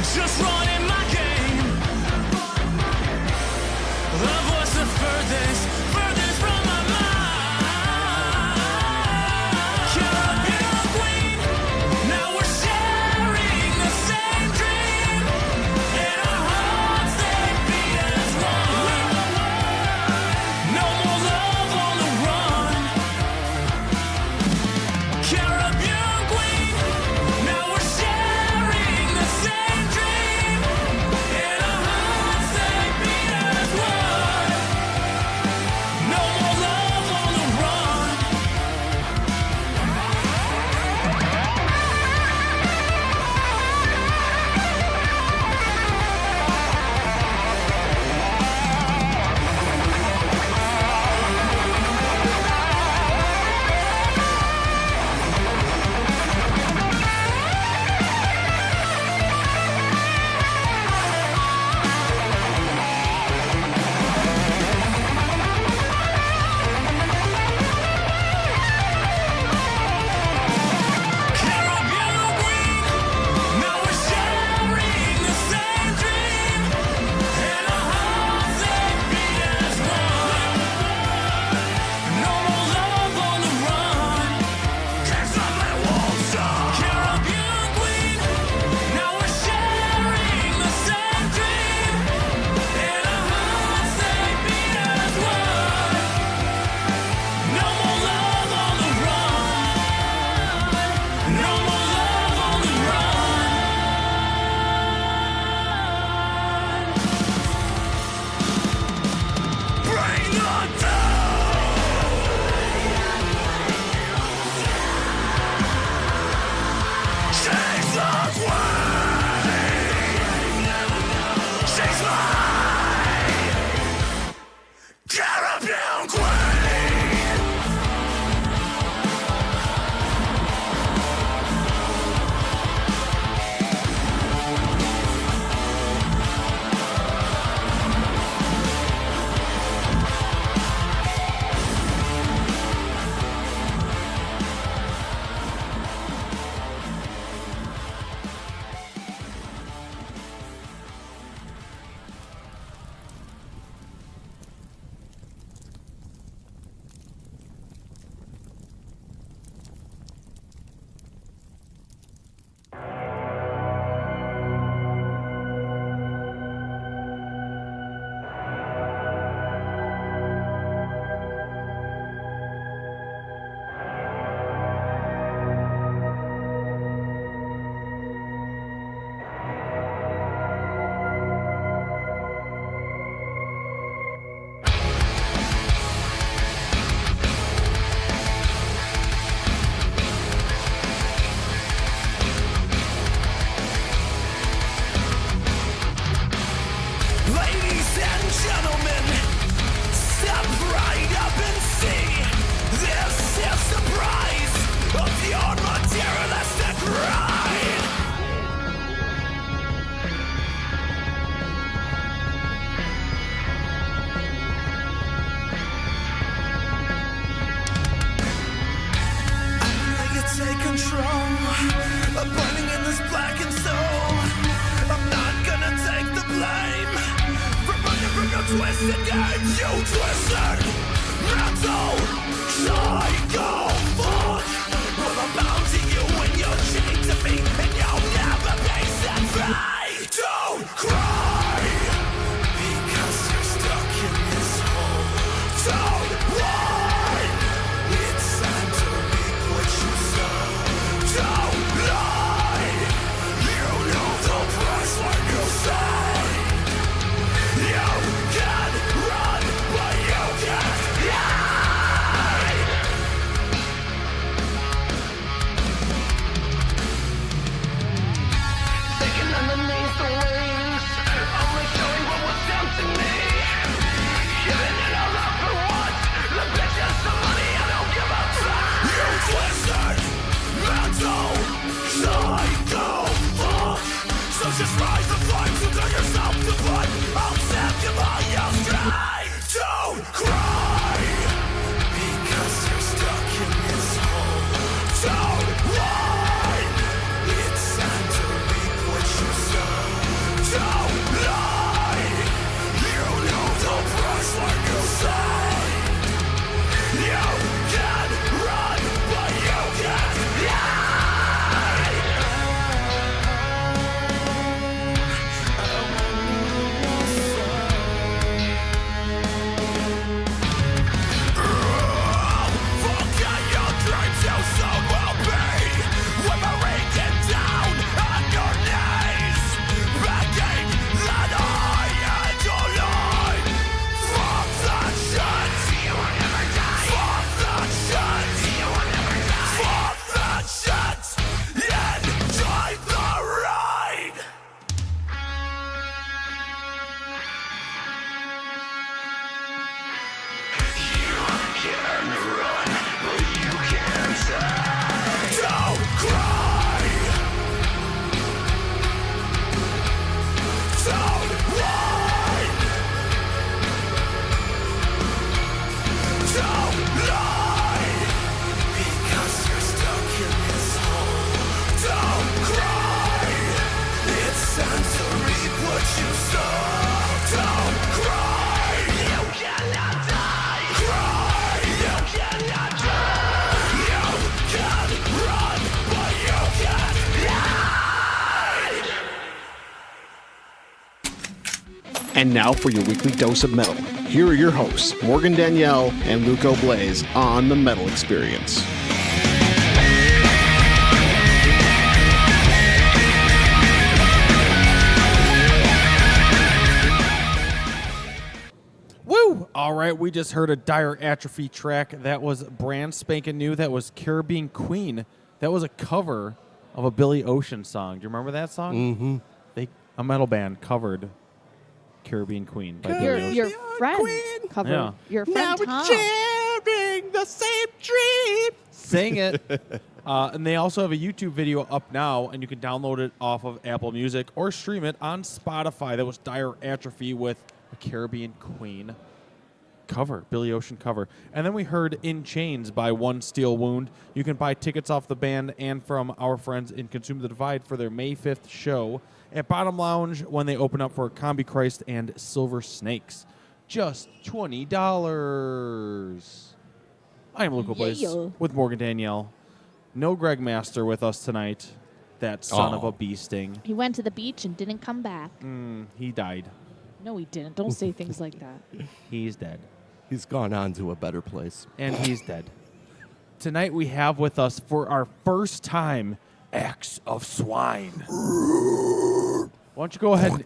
just running my game. The voice the furthest from my mind. Caribbean queen, now we're sharing the same dream, and our hearts they beat as one. No more love on the run. Caribbean queen, now we're sharing the same dream, and our hearts they beat as one. No more love on the run. Caribbean queen, now we're sharing the same dream, and our hearts they beat as one. No more love on the run. Can't stop my walls up. Caribbean queen, now we're sharing the same dream, and our hearts they beat as one. No more love on the run. No more love on the run. Bring the down. She's the queen. She's mine. Caribbean queen. Ladies and gentlemen, step right up and see. This is the price of your materialistic ride. I can take control of burning in this blackened soul. I'm not gonna take the blame for running from your twisted game. You twisted mental psycho fuck. Well, I'm bound to you when you're chained to me, and you'll never be set free. Don't cry because you're stuck in this hole. Don't whine. It's time to reap what you sow. Don't lie. You know the price when you say you can run, but you can't hide. And now for your weekly dose of metal. Here are your hosts, Morgan Danielle and Luke O'Blaze on The Metal Experience. Woo! All right, we just heard a Dire Atrophy track. That was brand spanking new. That was Caribbean Queen. That was a cover of a Billy Ocean song. Do you remember that song? Mm-hmm. A metal band covered Caribbean Queen by Billy Ocean. Your friend covered. Yeah. Your friend Tom. sharing the same dream. Sang it. And they also have a YouTube video up now, and you can download it off of Apple Music or stream it on Spotify. That was Dire Atrophy with a Caribbean Queen cover, Billy Ocean cover. And then we heard In Chains by One Steel Wound. You can buy tickets off the band and from our friends in Consume the Divide for their May 5th show at Bottom Lounge when they open up for Combi Christ and Silver Snakes. Just $20. I am Luke O'Blaze with Morgan Danielle. No Greg Master with us tonight. That son of a bee sting. He went to the beach and didn't come back. He died. No, he didn't. Don't say things like that. He's dead. He's gone on to a better place. And he's dead. Tonight we have with us for our first time Acts of Swine. Why don't you go ahead and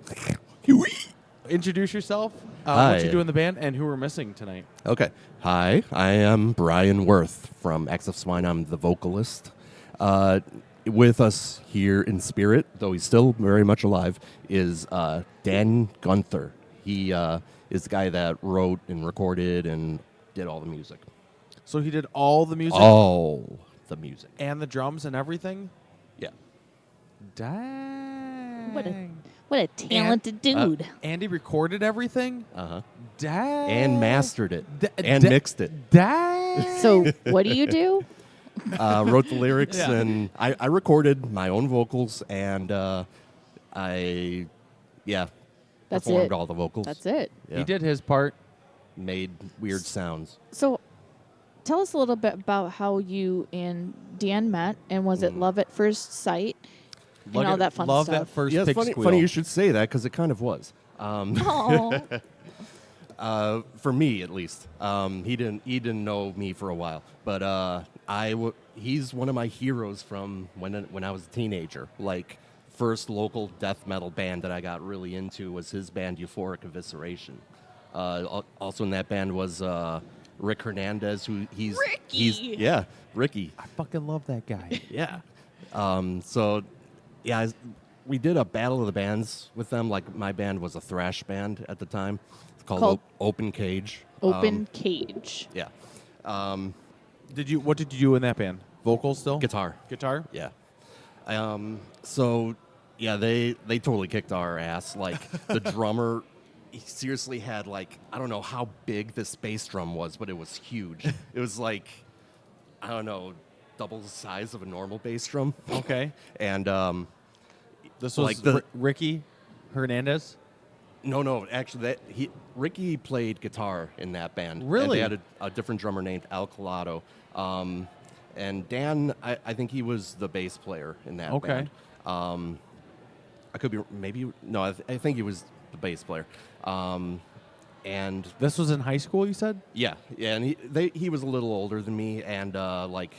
introduce yourself, what you do in the band, and who we're missing tonight. Okay. Hi, I am Brian Worth from Acts of Swine. I'm the vocalist. With us here in spirit, though he's still very much alive, is Dan Gunther. He is the guy that wrote and recorded and did all the music. So he did all the music? All the music. And the drums and everything? Yeah. Dang. What a talented dude. And he recorded everything? Uh-huh. Dang. And mastered it. And mixed it. Dang. So what do you do? Wrote the lyrics, Yeah. and I recorded my own vocals, and I That's performed it. all the vocals. That's it. Yeah. He did his part. Made weird sounds. So tell us a little bit about how you and Dan met, and was it love at first sight? And all that fun Love stuff. that first Yeah, it's pig funny, squeal. funny you should say that, because it kind of was. Aw. For me, at least. He didn't know me for a while, but he's one of my heroes from when I was a teenager. Like, first local death metal band that I got really into was his band Euphoric Evisceration. Also in that band was Rick Hernandez, who Ricky. I fucking love that guy. Yeah. We did a battle of the bands with them. Like, my band was a thrash band at the time. It's called Open Cage. Open Cage. Yeah. What did you do in that band? Vocals still? Guitar. Guitar? Yeah. They totally kicked our ass. Like, the drummer, he seriously had, like, I don't know how big this bass drum was, but it was huge. It was like, I don't know, double the size of a normal bass drum. Okay. And This was like Ricky Hernandez? No, actually, Ricky played guitar in that band. Really? And they had a different drummer named Al Colado. And Dan, I think he was the bass player in that band. I could be, I think he was the bass player. And This was in high school, you said? yeah, and he was a little older than me, and like,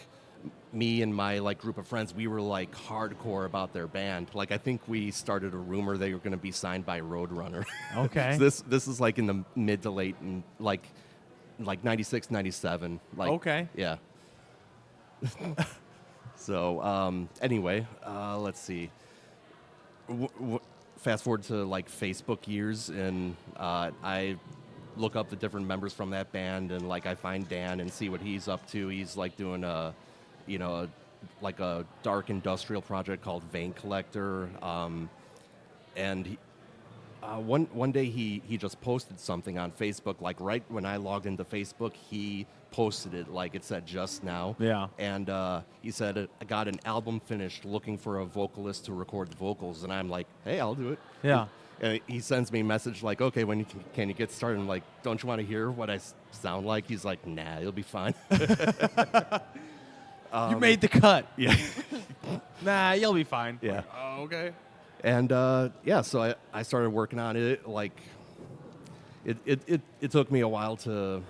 me and my group of friends, we were like hardcore about their band. Like, I think we started a rumor they were going to be signed by Roadrunner. Okay. So this is like in the mid to late and like 96, 97. Like, Okay. Yeah. So anyway, let's see. Fast forward to like Facebook years, and I look up the different members from that band, and like I find Dan and see what he's up to. He's like doing a dark industrial project called Vein Collector, and one day he just posted something on Facebook. Like, right when I logged into Facebook, he posted it, like it said just now. Yeah. And he said, I got an album finished, looking for a vocalist to record the vocals. And I'm like, hey, I'll do it. Yeah. And he sends me a message like, okay, when can you get started? I'm like, don't you want to hear what I sound like? He's like, nah, you'll be fine. You made the cut. Yeah. Nah, you'll be fine. Yeah. Like, oh, okay. And so I started working on it like it took me a while to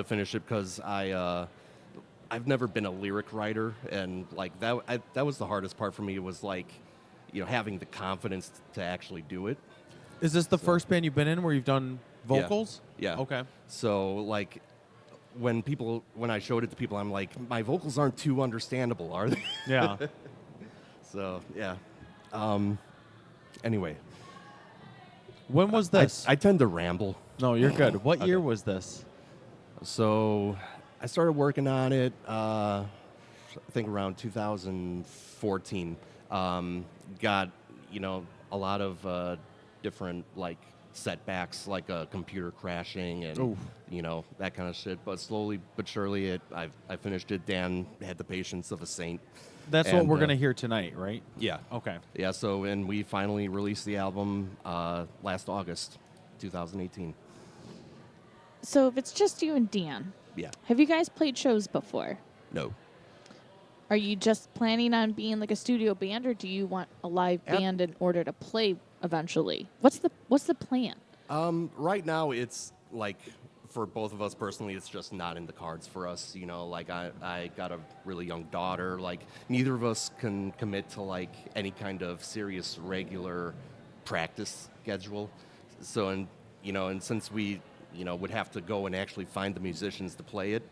finish it because I've never been a lyric writer, and like that was the hardest part for me, was like, having the confidence to actually do it. Is this the first band you've been in where you've done vocals? Yeah. Okay. So like when I showed it to people, I'm like, my vocals aren't too understandable, are they? Yeah. So yeah. Anyway, When was this? I tend to ramble. No, you're good. What year was this? So I started working on it, I think around 2014. Got, a lot of different, like, setbacks, like a computer crashing and, Oof. that kind of shit. But slowly but surely, I finished it. Dan had the patience of a saint. That's what And, we're going to hear tonight, right? Yeah. Okay. Yeah, so, and we finally released the album last August, 2018. So if it's just you and Dan, Yeah. have you guys played shows before? No. Are you just planning on being like a studio band, or do you want a live band in order to play eventually? What's the plan? Right now, it's like, for both of us personally, it's just not in the cards for us. Like I got a really young daughter. Like neither of us can commit to like any kind of serious regular practice schedule. So and since we would have to go and actually find the musicians to play it,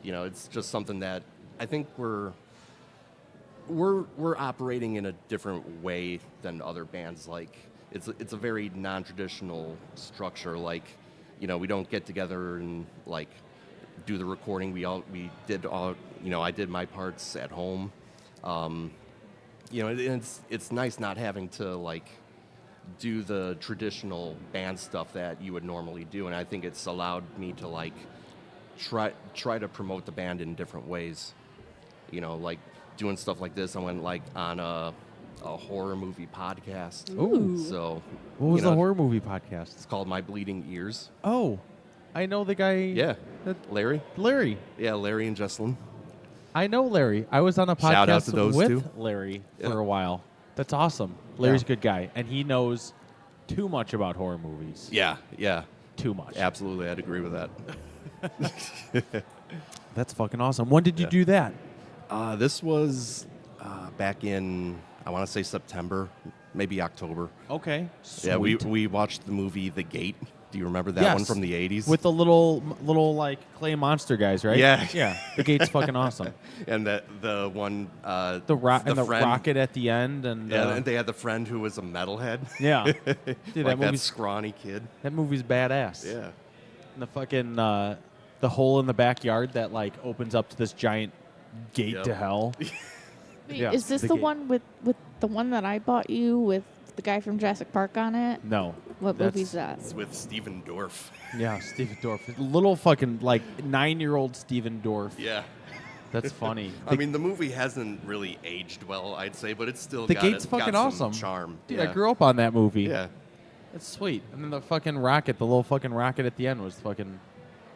it's just something that I think we're operating in a different way than other bands. Like it's a very non-traditional structure. Like we don't get together and like do the recording. We did all I did my parts at home. It's nice not having to like do the traditional band stuff that you would normally do, and I think it's allowed me to like try to promote the band in different ways. Like doing stuff like this. I went like on a horror movie podcast. Ooh. So What was the horror movie podcast? it's called My Bleeding Ears. Oh, I know the guy. Yeah. Larry. Larry. Yeah, Larry and Jesselyn. I know Larry. I was on a podcast Shout out to those with two. Larry Yeah. for a while. That's awesome. Larry's Yeah. a good guy, and he knows too much about horror movies. Yeah, yeah. Too much. Absolutely, I'd agree with that. That's fucking awesome. When did you do that? This was back in, I want to say September, maybe October. Okay. Yeah, Sweet. we watched the movie The Gate. Do you remember that one Yes. from the 80s? With the little like clay monster guys, right? Yeah. Yeah. The gate's fucking awesome. and the one The the friend, rocket at the end, and Yeah, and they had the friend who was a metalhead. yeah. Dude, like that that movie's scrawny kid. that movie's badass. Yeah. And the fucking the hole in the backyard that like opens up to this giant gate Yep. to hell. Wait, Yeah, is this the the gate. one with the one that I bought you with the guy from Jurassic Park on it? No. What That's- movie's that? It's with Steven Dorff. Yeah, Steven Dorff. Little fucking like 9-year-old Steven Dorff. Yeah. That's funny. I mean, the movie hasn't really aged well, I'd say, but it's still The got Gate's got fucking some awesome. charm. Dude, yeah. I grew up on that movie. Yeah. It's sweet. And then the fucking rocket, the little fucking rocket at the end was fucking,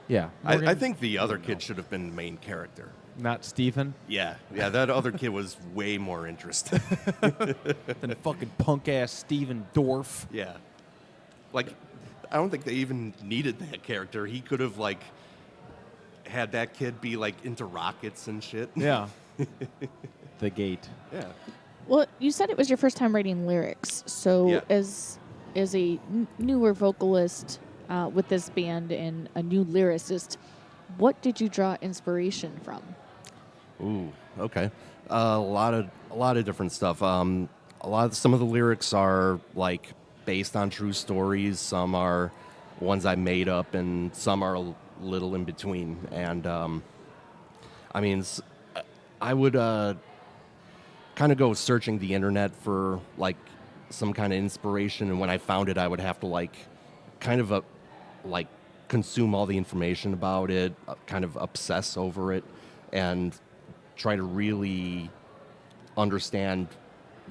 yeah. I Morgan- think the other kid should have been the main character. Not Steven. Yeah. Yeah, that other kid was way more interesting. Than fucking punk ass Steven Dorff. Yeah. Like, I don't think they even needed that character. He could have, like, had that kid be, like, into rockets and shit. Yeah. The Gate. Yeah. Well, you said it was your first time writing lyrics. So Yeah. as a newer vocalist with this band and a new lyricist, what did you draw inspiration from? Ooh, okay. A lot of different stuff. Some of the lyrics are like based on true stories. Some are ones I made up, and some are a little in between. And I mean, I would kind of go searching the internet for like some kind of inspiration, and when I found it, I would have to like kind of like consume all the information about it, kind of obsess over it, and try to really understand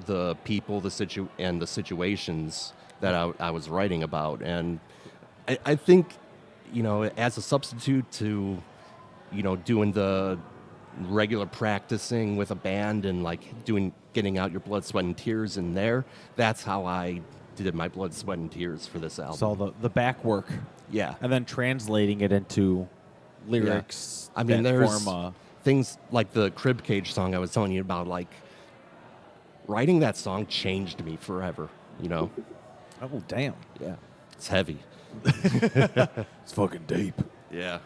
the people, the situations that I was writing about. And I think, as a substitute to, doing the regular practicing with a band and like getting out your blood, sweat, and tears in there, that's how I did my blood, sweat, and tears for this album. So the back work, yeah. and then translating it into lyrics. I mean, that there's form things like the Crib Cage song I was telling you about. Like, writing that song changed me forever, you know? oh damn, Yeah. It's heavy. it's fucking deep. Yeah.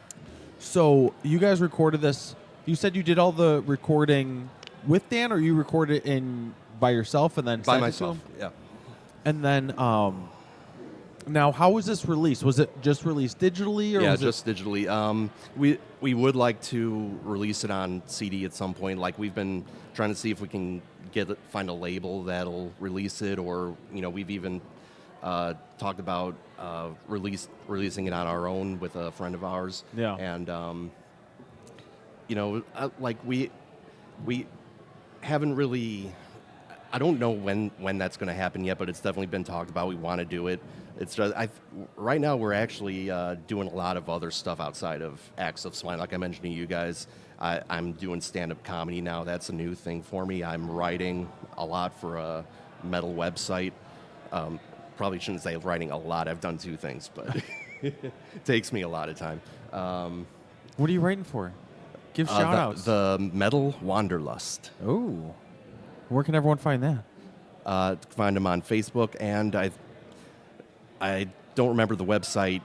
So you guys recorded this. You said you did all the recording with Dan, or you recorded it in by yourself and then By sent myself. it to him? Yeah. And then, now how was this released? Was it just released digitally, or Yeah, was just digitally. We would like to release it on CD at some point. Like, we've been trying to see if we can find a label that'll release it, or we've even talked about releasing it on our own with a friend of ours. Yeah. And like we haven't really. I don't know when that's going to happen yet, but it's definitely been talked about. We want to do it. It's just right now we're actually doing a lot of other stuff outside of Acts of Swine. Like I mentioned to you guys, I'm doing stand-up comedy now. That's a new thing for me. I'm writing a lot for a metal website. Probably shouldn't say writing a lot. I've done 2 things, but it takes me a lot of time. what are you writing for? Give shout outs. The Metal Wanderlust. Oh, where can everyone find that? Find them on Facebook, and I don't remember the website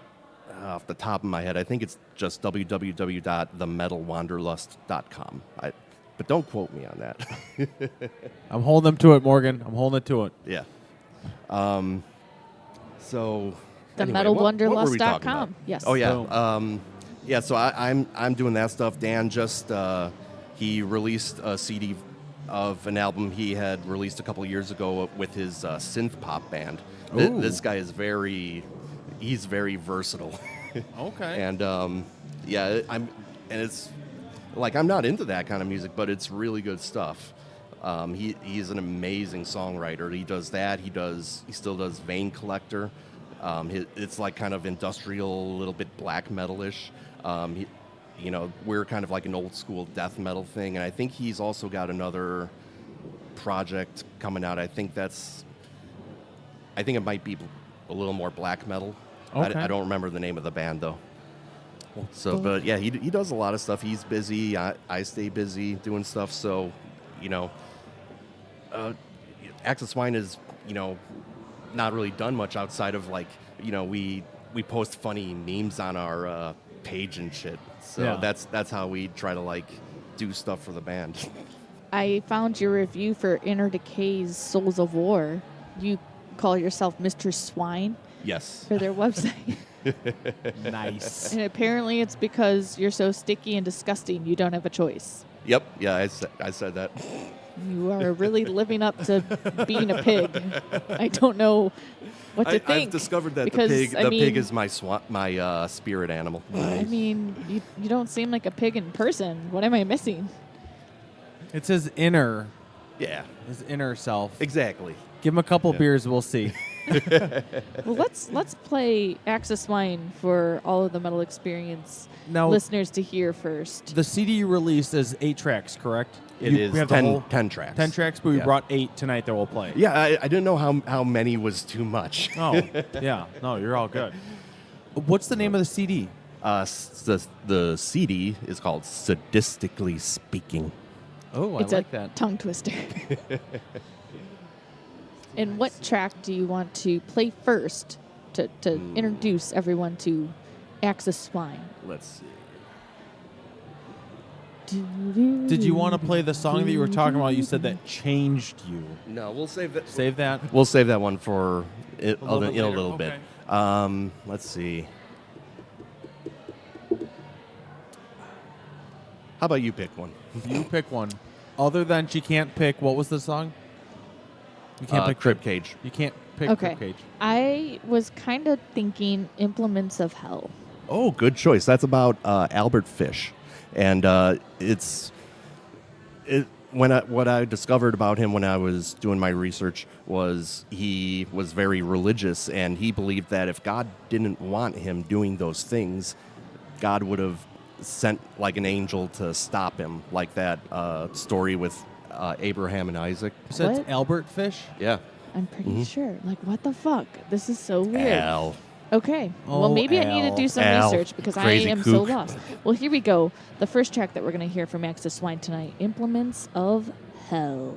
off the top of my head. I think it's just www.themetalwanderlust.com. But don't quote me on that. I'm holding them to it, Morgan. I'm holding it to it. Yeah. So The anyway, what were we talking metalwanderlust.com. about? Yes. Oh yeah. Boom. Yeah. So I'm doing that stuff. Dan just he released a CD of an album he had released a couple years ago with his synth pop band. Ooh. This guy is he's very versatile. Okay. And it's like, I'm not into that kind of music, but it's really good stuff. He's an amazing songwriter. He does that. He still does Vein Collector. It's like kind of industrial, a little bit black metal-ish. We're kind of like an old school death metal thing, and I think he's also got another project coming out. I think it might be a little more black metal. Okay. I don't remember the name of the band though. So, but yeah, he does a lot of stuff. He's busy. I stay busy doing stuff. So, Acts of Swine is not really done much outside of like we post funny memes on our page and shit. So Yeah. that's how we try to like do stuff for the band. I found your review for Inner Decay's Souls of War. You call yourself Mr. Swine Yes. for their website. Nice. And apparently it's because you're so sticky and disgusting, you don't have a choice. Yep. Yeah, I said that. You are really living up to being a pig. I don't know what to think. I've discovered that because, the I pig mean, is my spirit animal. I mean, you don't seem like a pig in person. What am I missing? It's his inner self. Exactly. Give him a couple beers, we'll see. Well, let's play Acts of Swine for all of the Metal Experience Now, listeners to hear first. the CD you released is 8 tracks, correct? It is we have the 10, whole 10 tracks. 10 tracks, but we Yeah. brought 8 tonight that we'll play. Yeah, I didn't know how many was too much. Oh, yeah. No, you're all good. What's the name of the CD? The CD is called Sadistically Speaking. Oh, It's I like a that. tongue twister. And what track do you want to play first to introduce everyone to Acts of Swine? Let's see. Did you want to play the song that you were talking about? You said that changed you. No, we'll save that. Save that. We'll save that one for in little bit a later, little okay. bit. Let's see. How about you pick one? You pick one. Other than she can't pick, what was the song? You can't pick Crib Cage. You can't pick Okay. Crib Cage. I was kind of thinking Implements of Hell. Oh, good choice. That's about Albert Fish, and what I discovered about him when I was doing my research was he was very religious, and he believed that if God didn't want him doing those things, God would have sent like an angel to stop him, like that story with Abraham and Isaac. So it's What? Albert Fish? Yeah. I'm pretty sure. Like, what the fuck? This is so weird. Al. Okay. Oh, Well, maybe I need to Al. do some Al. research because I Crazy am so kook. lost. Well, here we go. The first track that we're going to hear from Access Swine tonight, Implements of Hell.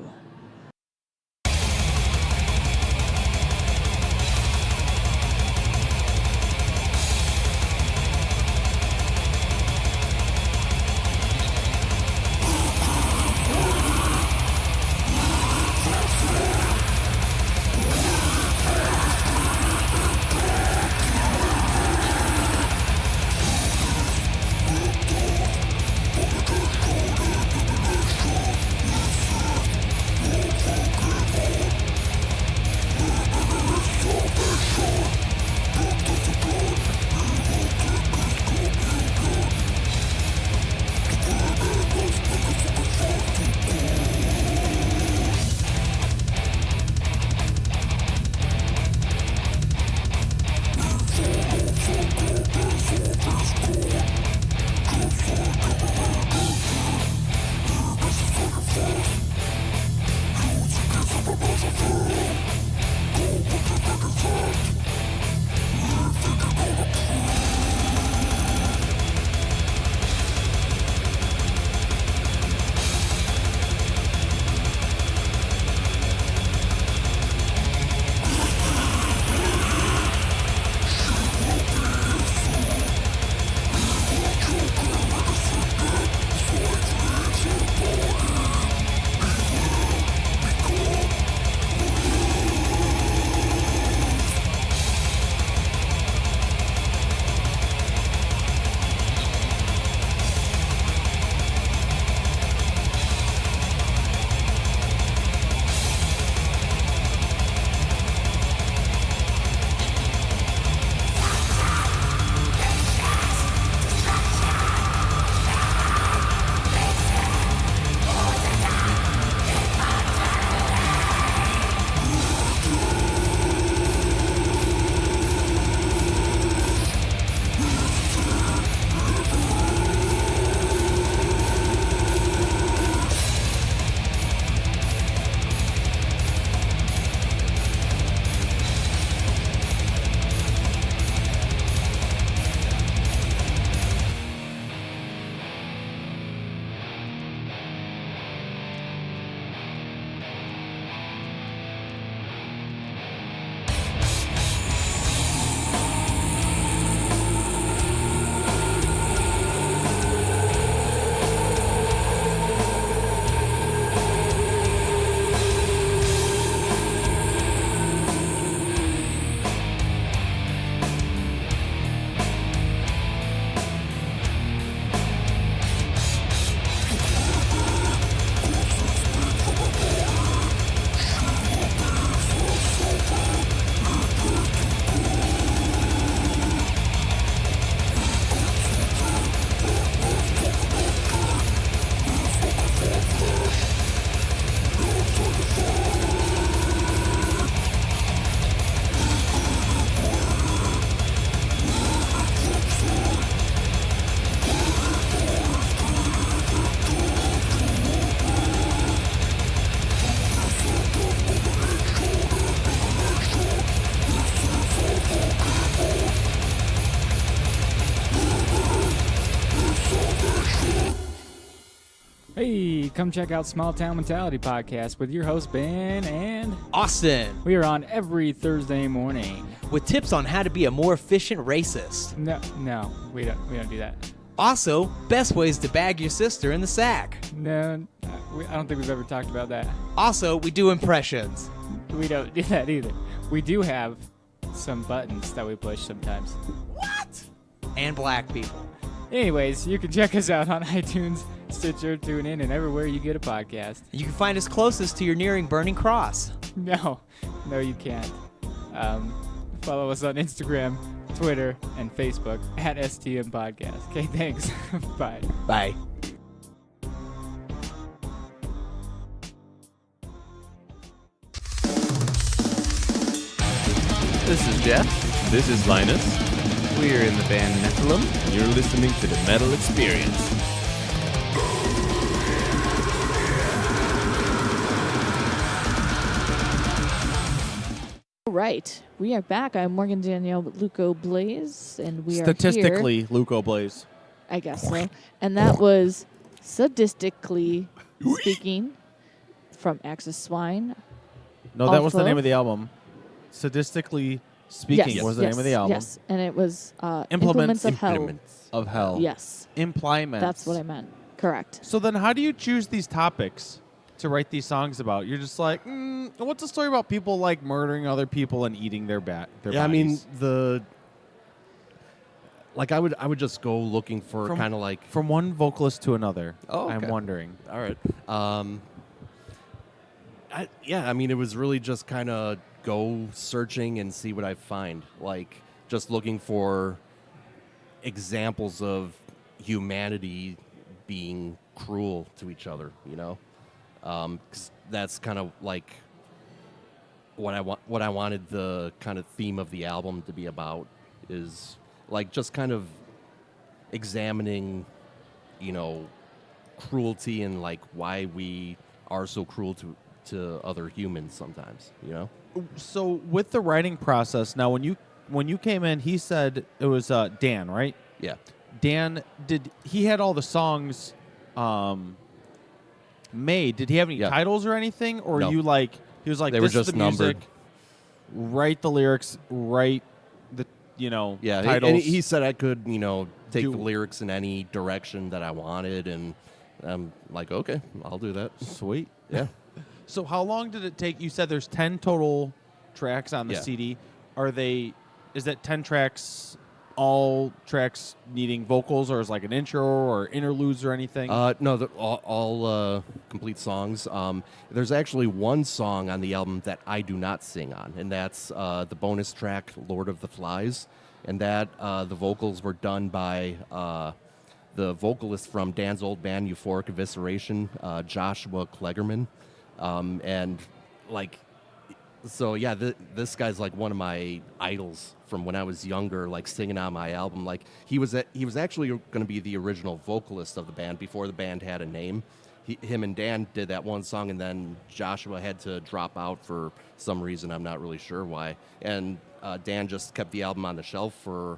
Hey, come check out Small Town Mentality Podcast with your host Ben and Austin, we are on every Thursday morning. with tips on how to be a more efficient racist. No, we don't do that. Also, best ways to bag your sister in the sack. No, I don't think we've ever talked about that. Also, we do impressions. We don't do that either. We do have some buttons that we push sometimes. What? And black people. Anyways, you can check us out on iTunes, Stitcher, TuneIn, and everywhere you get a podcast. You can find us closest to your nearing burning cross. No, you can't. Follow us on Instagram, Twitter, and Facebook at STM Podcast. Okay, thanks. Bye. Bye. This is Jeff. This is Linus. We're in the band Nephilim, and you're listening to the Metal Experience. right. We are back. I'm Morgan Danielle with Luco Blaze, and we are Statistically, here. Luco Blaze. I guess so. And that was Sadistically Speaking from Axis Swine. No, that was the Also- name of the album. Sadistically Speaking Yes, was the name of the album. Yes, and it was Implements. Implements of Hell. Implements. Of Hell. Yes, Implements. that's what I meant. Correct. So then how do you choose these topics to write these songs about? You're just like, what's the story about people like murdering other people and eating their their Yeah, I mean bodies? I would just go looking for From- kind of like From one vocalist to another. Oh, I'm okay. wondering. all right. I mean, it was really just kind of go searching and see what I find. Like, just looking for examples of humanity being cruel to each other, you know? 'Cause that's kind of like what I wanted the kind of theme of the album to be about is like just kind of examining, you know, cruelty and like why we are so cruel to other humans sometimes, you know? So with the writing process, now when you came in, he said it was Dan, right? Yeah. Dan, he had all the songs made? Did he have any Yeah. titles or anything, or No. you like he was like They were this is just the music, numbered. write the lyrics, write the Yeah, titles. and he said I could, you know, take Do- the lyrics in any direction that I wanted, and I'm like, okay, I'll do that. Sweet. Yeah. So how long did it take? You said there's 10 total tracks on the Yeah. CD. Is that 10 tracks, all tracks needing vocals, or is like an intro or interludes or anything? No, all complete songs. There's actually one song on the album that I do not sing on, and that's the bonus track, Lord of the Flies. And that the vocals were done by the vocalist from Dan's old band, Euphoric Evisceration, Joshua Kleggerman. And like, so yeah, this guy's like one of my idols from when I was younger, like singing on my album. Like he was actually going to be the original vocalist of the band before the band had a name. Him and Dan did that one song, and then Joshua had to drop out for some reason. I'm not really sure why. And Dan just kept the album on the shelf for,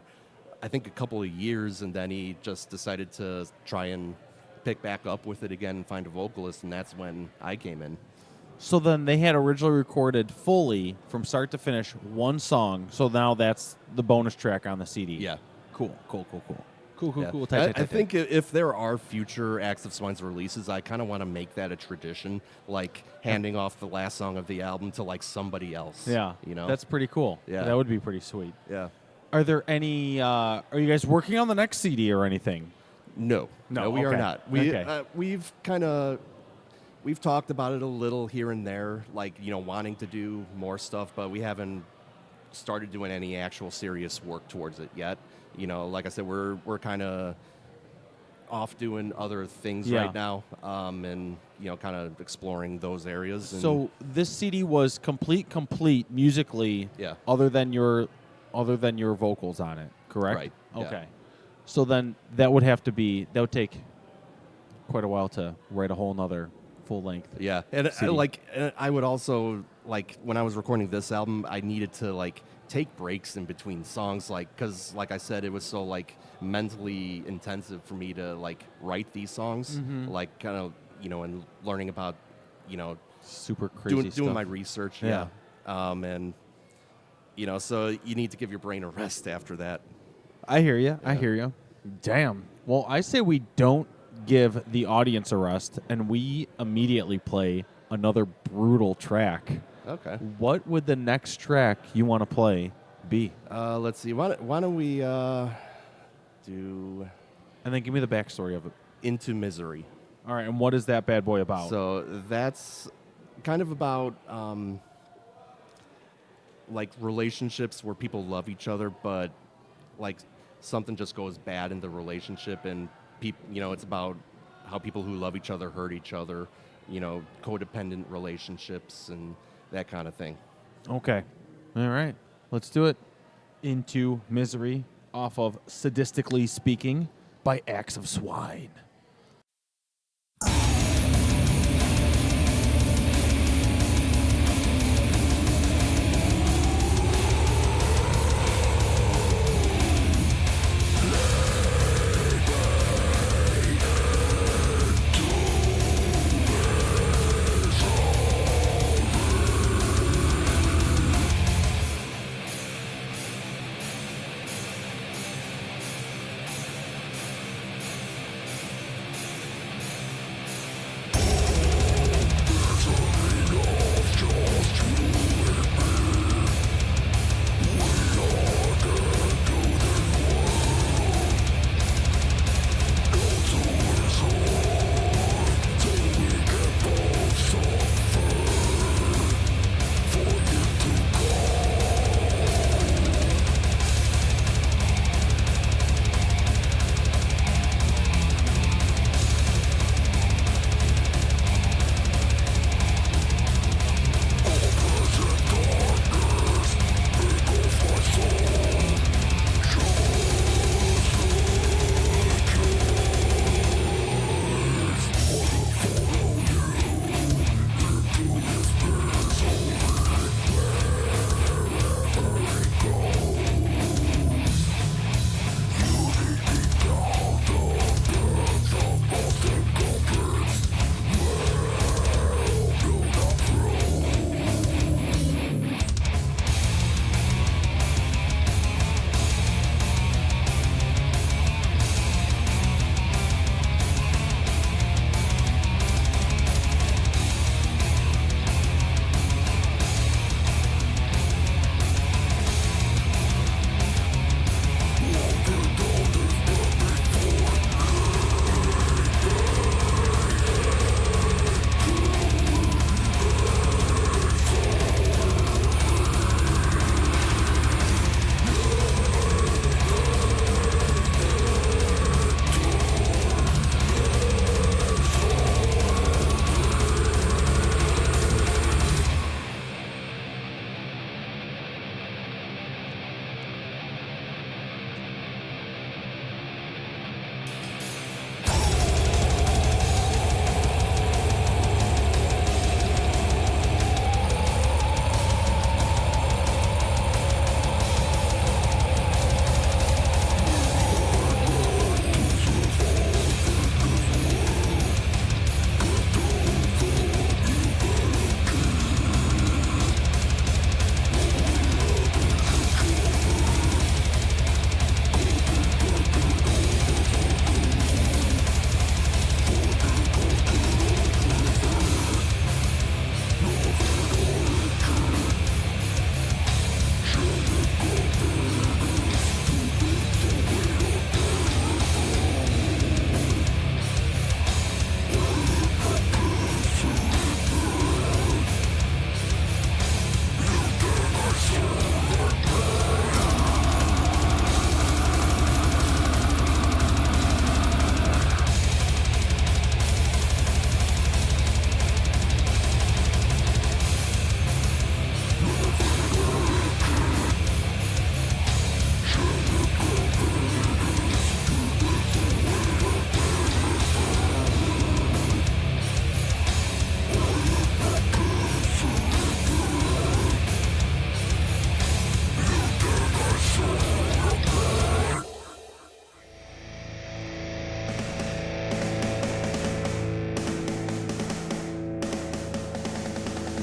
I think, a couple of years, and then he just decided to try and pick back up with it again and find a vocalist, and that's when I came in. So then they had originally recorded fully from start to finish one song. So now that's the bonus track on the CD. Yeah. Cool. Yeah. Tight. I think if there are future Acts of Swine's releases, I kind of want to make that a tradition, like handing off the last song of the album to like somebody else. Yeah. You know? That's pretty cool. Yeah. That would be pretty sweet. Yeah. Are there any, are you guys working on the next CD or anything? No, we are okay. not. We've talked about it a little here and there, like, you know, wanting to do more stuff, but we haven't started doing any actual serious work towards it yet. You know, like I said, we're kind of off doing other things Yeah. right now, and you know, kind of exploring those areas. And So this CD was complete musically. Yeah. Other than your vocals on it, correct? Right, yeah. Okay. So then that would take quite a while to write a whole nother full length. Yeah, and CD. I would also, like, when I was recording this album, I needed to like take breaks in between songs, like, because like I said, it was so like mentally intensive for me to like write these songs, like kind of, you know, and learning about, you know, Super crazy doing my stuff. research. Yeah. And you know, so you need to give your brain a rest after that. I hear you. I hear you. Damn. Well, I say we don't give the audience a rest, and we immediately play another brutal track. Okay. What would the next track you want to play be? Let's see. Why don't we do And then give me the backstory of it. Into Misery? All right, and what is that bad boy about? So that's kind of about like relationships where people love each other, but like something just goes bad in the relationship, and people, you know, it's about how people who love each other hurt each other, you know, codependent relationships and that kind of thing. Okay. All right. Let's do it. Into Misery off of Sadistically Speaking by Acts of Swine.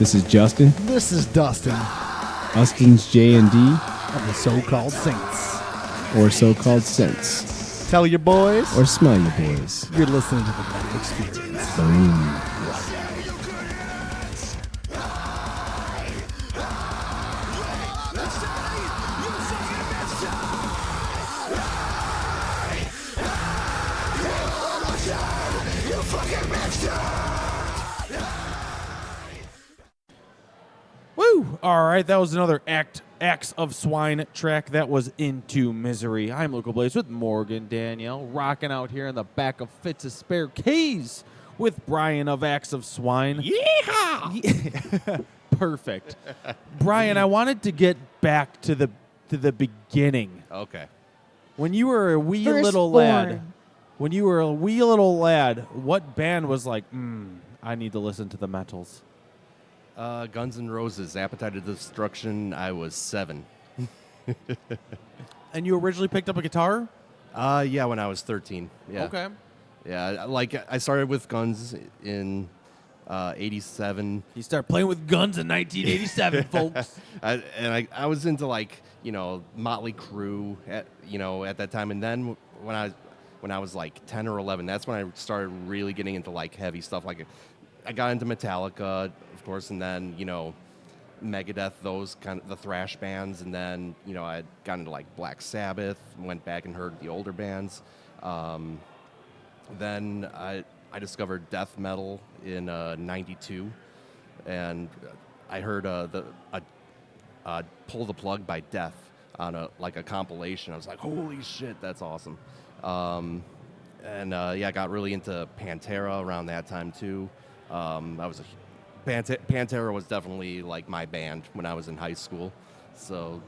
This is Justin. This is Dustin Austin's J&D, of the So-Called Saints. or so-called Sense, Tell your boys or Smile Your Boys. you're listening to the Metal Experience. Boom. Woo! All right, that was another Acts of Swine track. That was Into Misery. I'm Luca Blaze with Morgan Danielle, rocking out here in the back of Fitz's Spare Keys with Brian of Acts of Swine. Yeah! Perfect. Brian, I wanted to get back to the beginning. Okay. When you were a wee Firstborn. little lad, what band was like, I need to listen to the metals? Guns N' Roses, Appetite of Destruction. I was 7. And you originally picked up a guitar? Yeah, when I was 13. Yeah. Okay. Yeah, like I started with Guns in 87. You start playing with guns in 1987, folks. I was into like Motley Crue at that time, and then when I was like 10 or 11, that's when I started really getting into like heavy stuff. Like I got into Metallica, of course, and then Megadeth, those kind of the thrash bands, and then I got into like Black Sabbath, went back and heard the older bands. Then I discovered death metal in '92, and I heard "Pull the Plug" by Death on a compilation. I was like, "Holy shit, that's awesome!" I got really into Pantera around that time too. Pantera was definitely like my band when I was in high school, so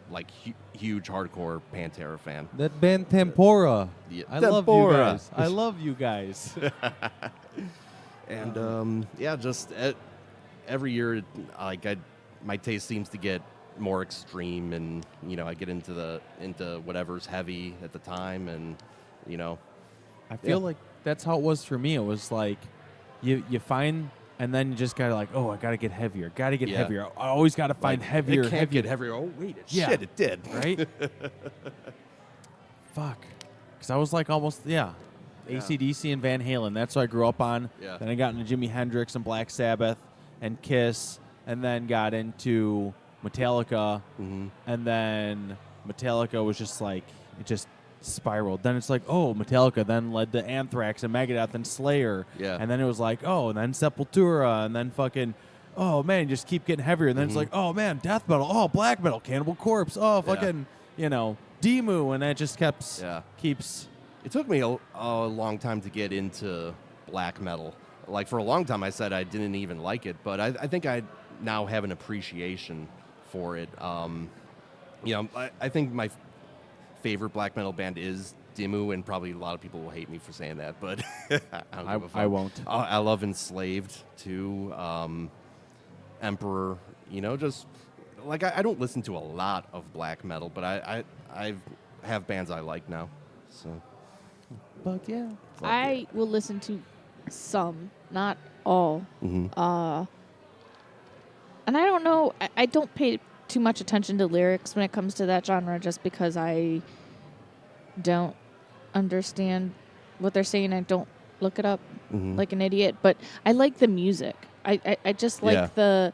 like huge hardcore Pantera fan. That band Tempora. Yeah. I love you guys. I love you guys. And just every year, my taste seems to get more extreme, and I get into whatever's heavy at the time, and I feel like that's how it was for me. It was like you find, and then you just gotta like, oh, I gotta get heavier. Gotta get heavier. I always gotta find heavier. It can't get heavier. Oh wait, shit, it did. Right? Fuck. Because I was like almost AC/DC and Van Halen. That's what I grew up on. Yeah. Then I got into Jimi Hendrix and Black Sabbath and Kiss, and then got into Metallica, and then Metallica was just like it just spiraled. Then it's like, oh, Metallica then led to Anthrax and Megadeth and Slayer. Yeah. And then it was like, oh, and then Sepultura, and then fucking, oh man, you just keep getting heavier. And then it's like, oh man, death metal, oh, black metal, Cannibal Corpse, oh, fucking, Demu, and that just keeps. It took me a long time to get into black metal. Like for a long time, I said I didn't even like it, but I think I now have an appreciation for it. I think my favorite black metal band is Demu, and probably a lot of people will hate me for saying that, but I won't. I love Enslaved too, Emperor. Just like I don't listen to a lot of black metal, but I have bands I like now. So, But yeah, I will listen to some, not all. And I don't know. I don't pay too much attention to lyrics when it comes to that genre, just because I don't understand what they're saying. I don't look it up like an idiot, but I like the music. I just like the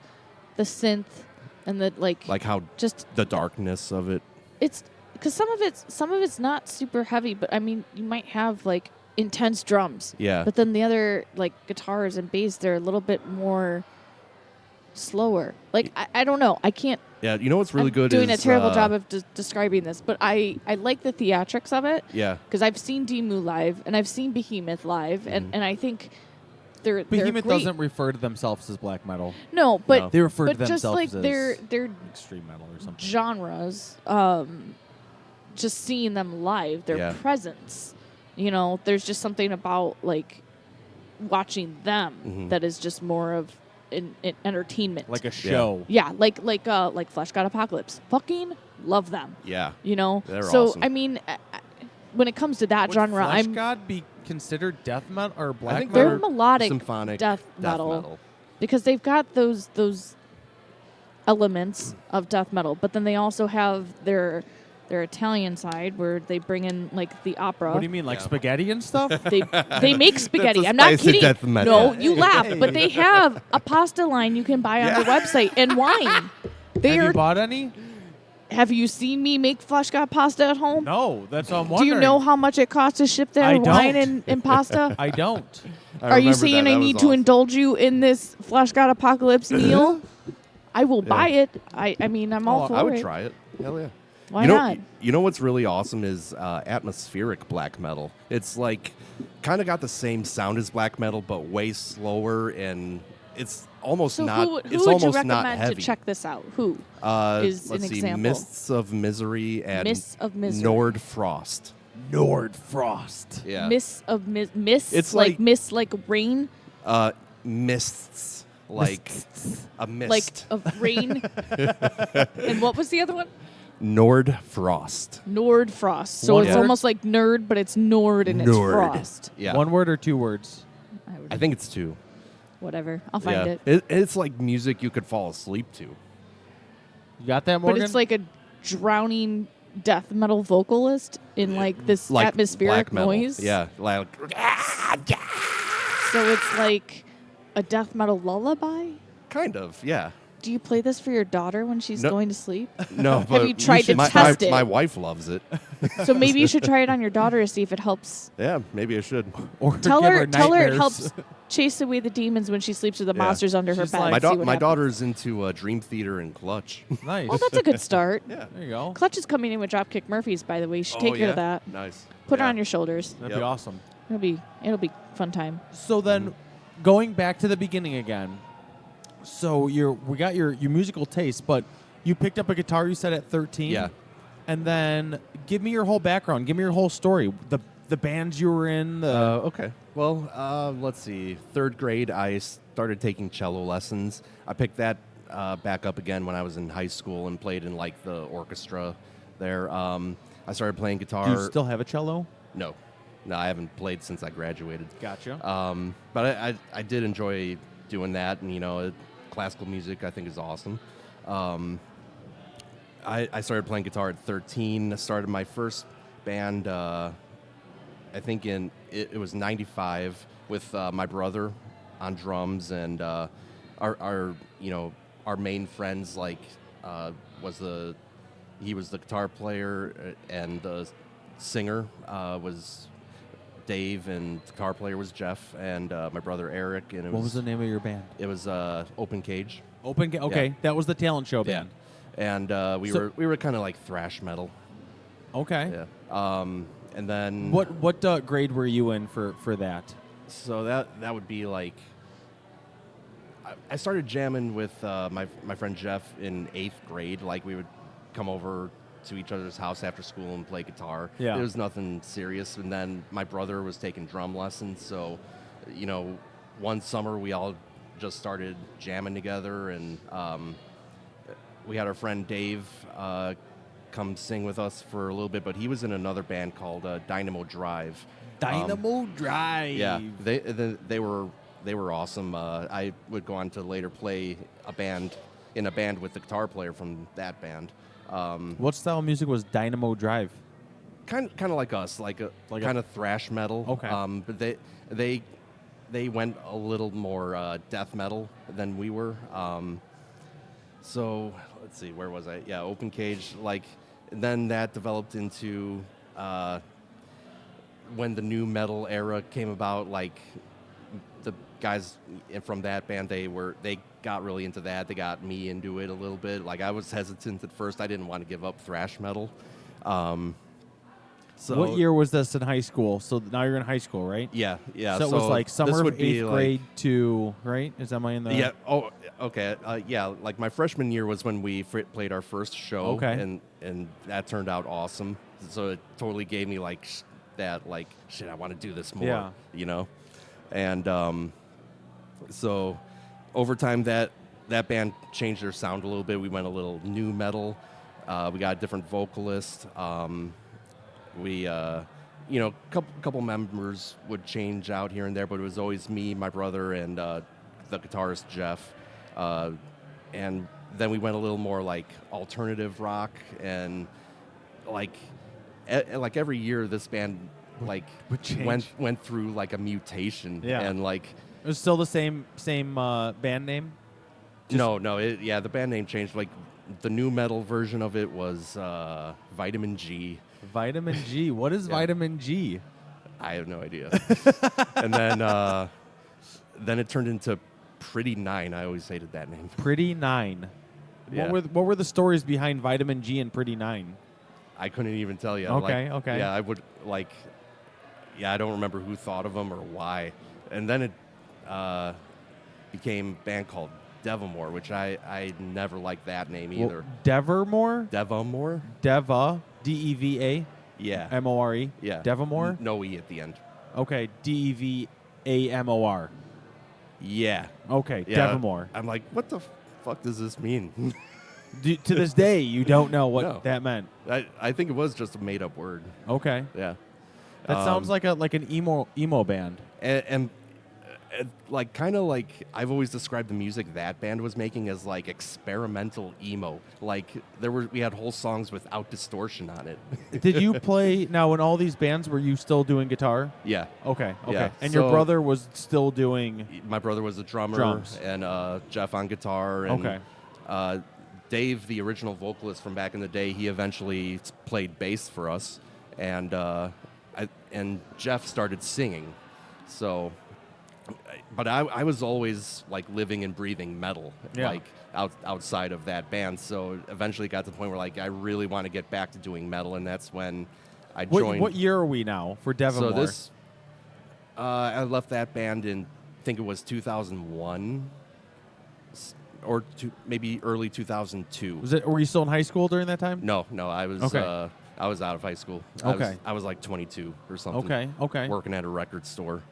synth and the like how just the darkness of it. It's because some of it's not super heavy, but I mean you might have like intense drums. Yeah. But then the other like guitars and bass, they're a little bit more slower. Like I don't know. I can't. Yeah, what's really good doing is... a terrible job of describing this, but I like the theatrics of it. Yeah. Because I've seen Demu live, and I've seen Behemoth live, and I think they're Behemoth great. doesn't refer to themselves as black metal. No, but They refer to but just themselves like as their extreme metal or something. genres, just seeing them live, their presence, there's just something about like watching them that is just more of an entertainment, like a show. Yeah, like Flesh God Apocalypse. Fucking love them. Yeah, They're so awesome. I mean, when it comes to that Would genre, Flesh God be considered death metal or black I think metal? they're melodic symphonic death metal. because they've got those elements of death metal, but then they also have their Italian side where they bring in like the opera. What do you mean, like spaghetti and stuff? They make spaghetti. That's a I'm not spicy kidding. death metal. No, you laugh, but they have a pasta line you can buy on their website and wine. They Have are. you bought any? Have you seen me make flesh god pasta at home? No, that's what I'm Do wondering. you know how much it costs to ship their I wine don't. and pasta? I don't. Are you saying I need to indulge you in this flesh god apocalypse meal? I will buy it. I mean, I'm all for it. I would try it. Hell yeah. Why not? You know what's really awesome is atmospheric black metal. It's like kind of got the same sound as black metal, but way slower, and it's almost So not. who it's would you almost not recommend heavy. to check this out? Who is Let's an see, example? Mists of Misery and Mists of Misery. Nord Frost. Nord Frost. Yeah. Mists of mists. It's like like- mists like rain, Mists like a mist. like of rain. And what was the other one? Nord Frost. Nord Frost. So One it's word? almost like nerd, but it's Nord and it's Nord. Frost. Yeah. One word or two words? I think it's 2. Whatever. I'll find yeah. it. It's like music you could fall asleep to. You got that, But Morgan? it's like a drowning death metal vocalist in like this Like atmospheric black metal. noise. Yeah. Like, So it's like a death metal lullaby. kind of. Yeah. Do you play this for your daughter when she's No. going to sleep? No, but you tried to should- test it? My wife loves it. So maybe you should try it on your daughter to see if it helps. Yeah, maybe I should. or Tell give her it nightmares. helps chase away the demons when she sleeps with the Yeah. monsters under her She's bed. like- My, See what my happens. daughter's into Dream Theater and Clutch. Nice. Well, that's a good start. Yeah. There you go. Clutch is coming in with Dropkick Murphys, by the way. You should take Oh, care yeah? of that. Nice. Put it Yeah. on your shoulders. That'd Yep. be awesome. It'll be fun time. So then, going back to the beginning again. So we got your musical taste, but you picked up a guitar. You said at 13. Yeah. And then give me your whole background. Give me your whole story. The bands you were in. Okay. Well, let's see. 3rd grade, I started taking cello lessons. I picked that back up again when I was in high school and played in like the orchestra there. I started playing guitar. Do you still have a cello? No, I haven't played since I graduated. Gotcha. But I did enjoy doing that, and classical music I think is awesome. I started playing guitar at 13. I started my first band, I think it was 95 with my brother on drums, and our main friends he was the guitar player, and the singer was Dave, and the guitar player was Jeff, and my brother Eric. And What was the name of your band? It was Open Cage. Okay, Yeah. that was the talent show band. And we were kind of like thrash metal. Okay. Yeah. And then What grade were you in for that? So that would be like I started jamming with my friend Jeff in 8th grade. Like we would come over to each other's house after school and play guitar. Yeah. It was nothing serious. And then my brother was taking drum lessons. So, one summer we all just started jamming together, and we had our friend Dave come sing with us for a little bit, but he was in another band called Dynamo Drive. Dynamo Drive. Yeah, they were awesome. I would go on to later play in a band with the guitar player from that band. What style of music was Dynamo Drive? Kind of like us, like kind of thrash metal. Okay. But they went a little more death metal than we were. So let's see, where was I? Yeah, Open Cage. Then that developed into when the new metal era came about. Like the guys from that band, they got really into that. They got me into it a little bit. Like I was hesitant at first. I didn't want to give up thrash metal. So What year was this in high school? So now you're in high school, right? Yeah. So it was like this summer would of be 8th grade to, right? Is that my in the... Yeah. Oh, okay. Yeah. Like my freshman year was when we played our first show. Okay. And that turned out awesome. So it totally gave me shit, I want to do this more. Yeah. And so over time that band changed their sound a little bit. We went a little new metal. We got a different vocalist. We couple members would change out here and there, but it was always me, my brother, and the guitarist Jeff, and then we went a little more like alternative rock, and like like every year this band like went through like a mutation, and like it was still the same band name. No, the band name changed. Like the new metal version of it was Vitamin G. Vitamin G. What is Vitamin G? I have no idea. And then it turned into Pretty Nine. I always hated that name. Pretty Nine. Yeah. What were the stories behind Vitamin G and Pretty Nine? I couldn't even tell you. Okay. Yeah, I would like. Yeah, I don't remember who thought of them or why. And then it became a band called Devamore, which I never liked that name either. Well, Devamore? Devamore? Deva, D-E-V-A? Yeah. M-O-R-E? Yeah. Devamore? No E at the end. Okay, D-E-V-A-M-O-R. Yeah. Okay, Yeah. Devamore. I'm like, what the fuck does this mean? To this day, you don't know what No. that meant. I think it was just a made-up word. Okay. Yeah. That sounds like an emo band. And like kind of like I've always described the music that band was making as like experimental emo. Like we had whole songs without distortion on it. Did you play now in all these bands? Were you still doing guitar? Yeah. Okay. Yeah. And your So- brother was still doing. My brother was a drummer, Drums. and Jeff on guitar. And, Okay. Dave, the original vocalist from back in the day, he eventually played bass for us, and Jeff started singing. So, but I was always like living and breathing metal, Yeah. like outside of that band. So eventually got to the point where like I really want to get back to doing metal, and that's when I joined. What year are we now for Devamore? So this, I left that band in, I think it was 2001, or maybe early 2002. Were you still in high school during that time? No, I was. Okay. I was out of high school. Okay. I was like 22 or something. Okay. Working at a record store.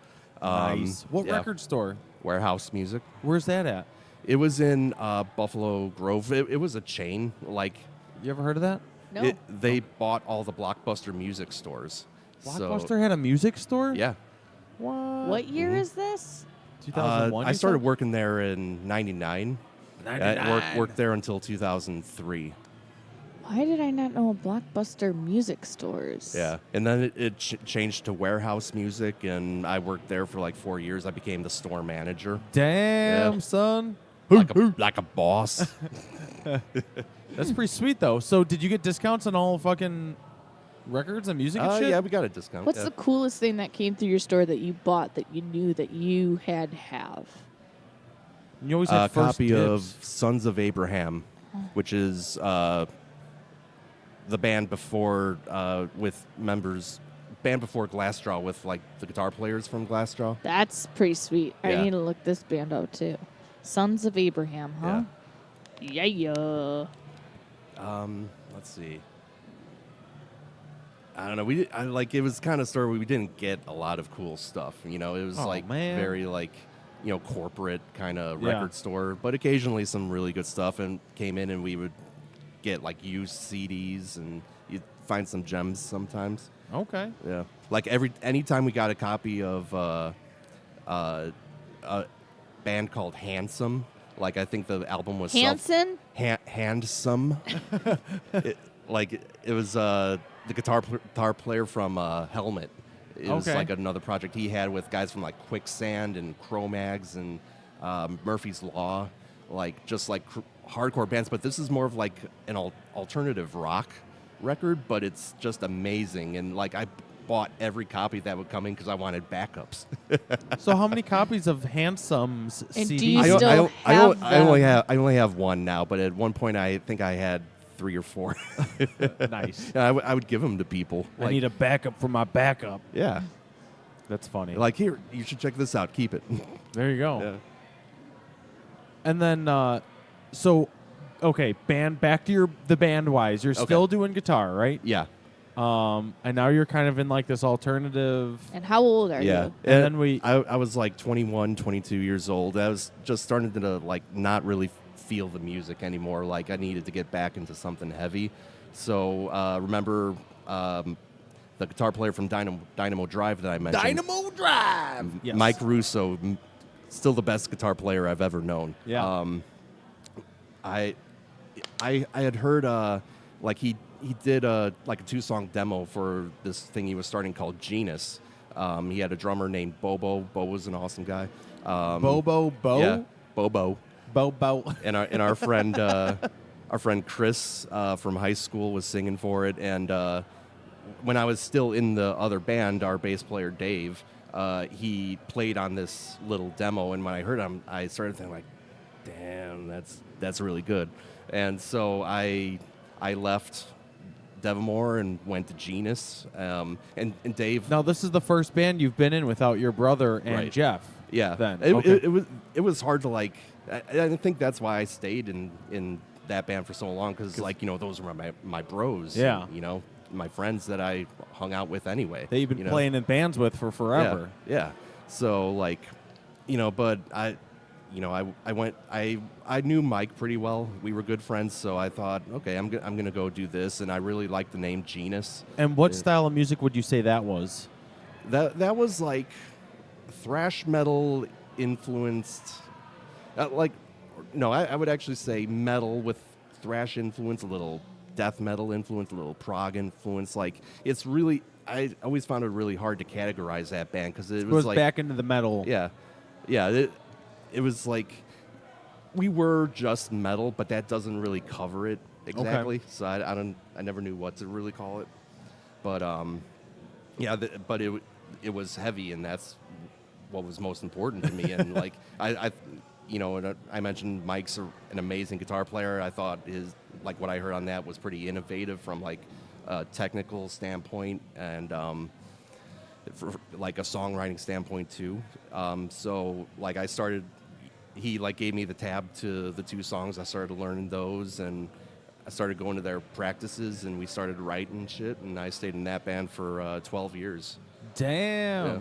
Nice. What yeah. record store? Warehouse Music. Where's that at? It was in Buffalo Grove. It was a chain. Like, You ever heard of that? No. They bought all the Blockbuster music stores. Blockbuster So, had a music store? yeah. What year is this? 2001. I started working there in '99. Worked there until 2003. Why did I not know Blockbuster music stores? Yeah, and then it changed to Warehouse Music, and I worked there for like 4 years. I became the store manager. Damn, Yeah. son. Like a boss. That's pretty sweet, though. So, did you get discounts on all fucking records and music and shit? Yeah, we got a discount. What's yeah. the coolest thing that came through your store that you bought that you knew that you had to have? You always A had first copy dibs. of Sons of Abraham, which is the band before with members, band before Glassjaw with like the guitar players from Glassjaw. That's pretty sweet. I Yeah. need to look this band out too. Sons of Abraham, huh? Yeah. Let's see. I don't know. It was kind of store where we didn't get a lot of cool stuff. You know, it was Oh, like man. very like, corporate kind of Yeah. record store, but occasionally some really good stuff and came in and we would get like used CDs and you'd find some gems sometimes. Okay. Yeah. Like anytime we got a copy of a band called Handsome, like I think the album was Hanson? Handsome. it was the guitar player from Helmet. It was Okay. like another project he had with guys from like Quicksand and Cro-Mags and Murphy's Law, like just like hardcore bands. But this is more of like an alternative rock record, but it's just amazing. And like I bought every copy that would come in because I wanted backups. So, how many copies of Handsome's And do CDs? you still have I only have one now, but at one point I think I had 3 or 4. Nice. Yeah, I would give them to people. I need a backup for my backup. Yeah. That's funny. Like, here, you should check this out. Keep it. There you go. Yeah. And then, okay, back to the band wise. You're still doing guitar, right? Yeah. And now you're kind of in like this alternative. And how old are Yeah. you? And then I was like 21, 22 years old. I was just starting to like not really feel the music anymore. Like I needed to get back into something heavy. So remember the guitar player from Dynamo Drive that I mentioned? Dynamo Drive! Yes. Mike Russo still the best guitar player I've ever known. Yeah. I had heard like he did a 2-song demo for this thing he was starting called Genus. He had a drummer named Bobo. Bo was an awesome guy. Bobo Bo? Yeah, Bobo. Bobo. And our friend Chris from high school was singing for it. And when I was still in the other band, our bass player Dave, he played on this little demo. And when I heard him, I started thinking like, damn, that's really good. And so I left Devamore and went to Genus. And Dave. Now this is the first band you've been in without your brother and Right. Jeff. Yeah. Then It was hard to like. I think that's why I stayed in that band for so long, because those were my bros. Yeah. And, my friends that I hung out with anyway. that you've been playing in bands with for forever. Yeah. So but I went. I knew Mike pretty well. We were good friends, so I thought, okay, I'm gonna go do this, and I really liked the name Genus. And what style of music would you say that was? That was like thrash metal influenced. I would actually say metal with thrash influence, a little death metal influence, a little prog influence. Like it's really, I always found it really hard to categorize that band because it was like back into the metal. Yeah. It was like we were just metal, but that doesn't really cover it exactly. Okay. So I never knew what to really call it. But but it was heavy, and that's what was most important to me. And like I mentioned Mike's an amazing guitar player. I thought what I heard on that was pretty innovative from like a technical standpoint and for like a songwriting standpoint too. So like I started, he like gave me the tab to the 2 songs. I started learning those, and I started going to their practices, and we started writing shit. And I stayed in that band for 12 years. Damn. Yeah.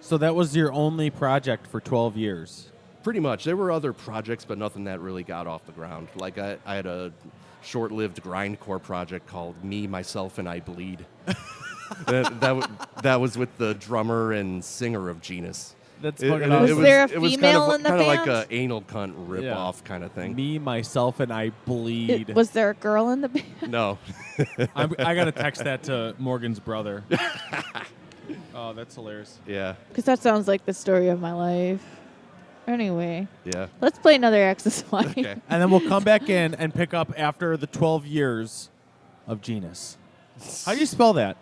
So that was your only project for 12 years. Pretty much. There were other projects, but nothing that really got off the ground. Like I had a short-lived grindcore project called Me, Myself, and I Bleed. that was with the drummer and singer of Genus. That's fucking awesome. Was there a female in the kind of band? like a anal cunt rip-off kind of thing. Me, Myself, and I Bleed. Was there a girl in the band? No. I got to text that to Morgan's brother. Oh, that's hilarious. Yeah. Because that sounds like the story of my life. Anyway, Yeah. let's play another Axe of Swine. Okay. And then we'll come back in and pick up after the 12 years of Genus. How do you spell that?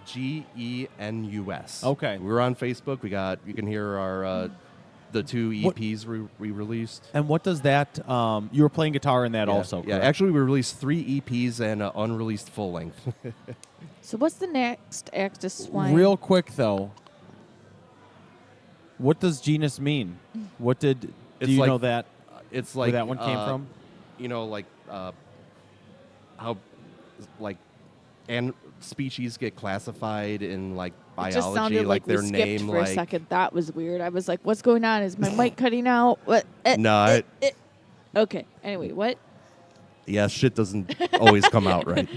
Genus. Okay. We're on Facebook. You can hear our the 2 EPs we released. And what does that? You were playing guitar in that also, Yeah, correct? actually, we released 3 EPs and an unreleased full length. So what's the next Axe of Swine? Real quick though, what does Genus mean? What do you know that? It's where like that one came from? How and species get classified in like It just biology, sounded like their we name. skipped for a second. That was weird. I was like, "What's going on? Is my mic cutting out?" What? No, Okay. Anyway, what? yeah, shit doesn't always come out right.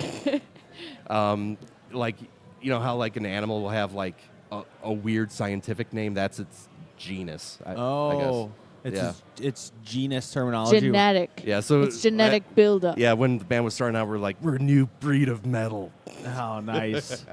How like an animal will have like a weird scientific name. That's its genus. I guess. It's genus terminology. Genetic. Yeah, so It's genetic buildup. Yeah, when the band was starting out, we're a new breed of metal. Oh, nice.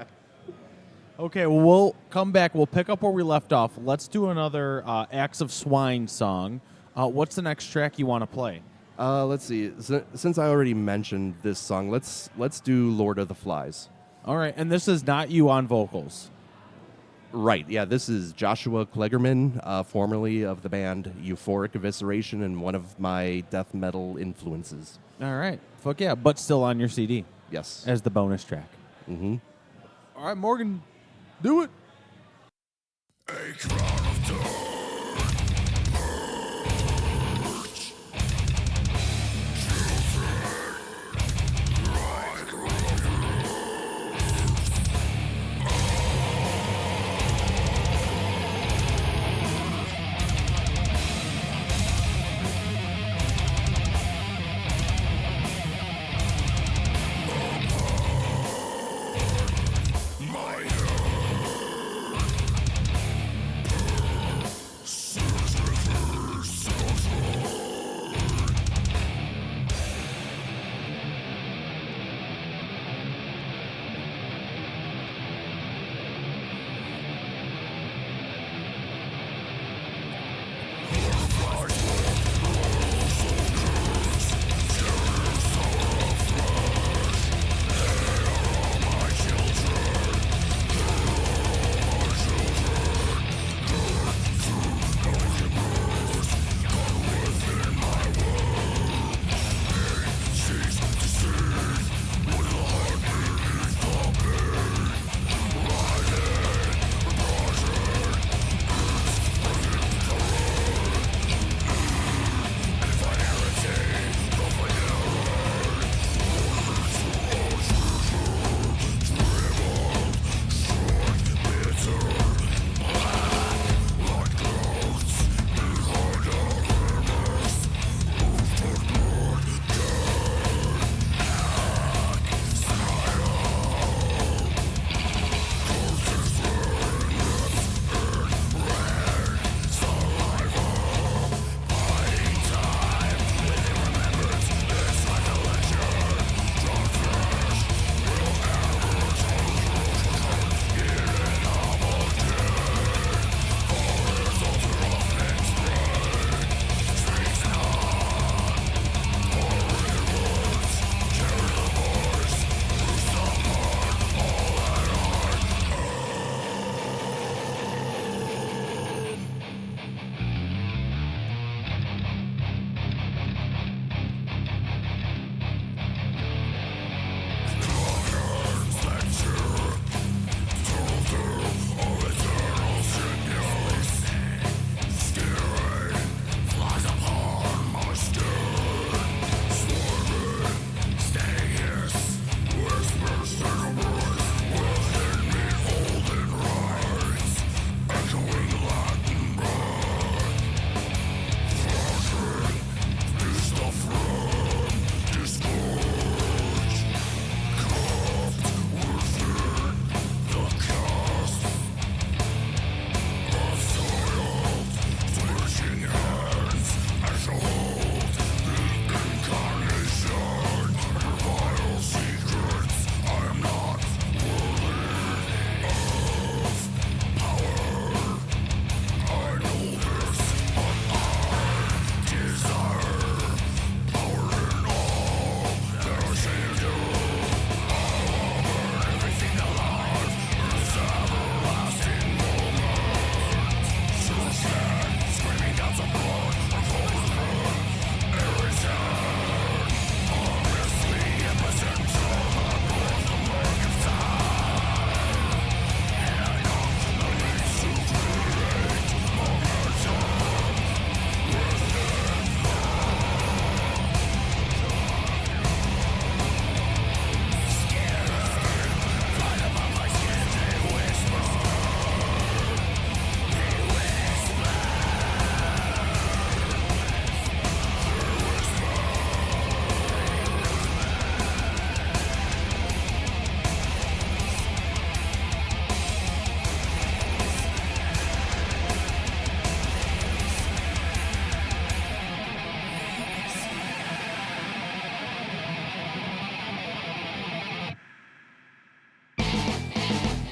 Okay, well, we'll come back. We'll pick up where we left off. Let's do another Axe of Swine song. What's the next track you want to play? Let's see. Since I already mentioned this song, let's do Lord of the Flies. All right, and this is not you on vocals. Right, yeah, this is Joshua Kleggerman, formerly of the band Euphoric Evisceration and one of my death metal influences. All right, fuck yeah, but still on your CD. Yes. As the bonus track. Mm-hmm. All right, Morgan, do it.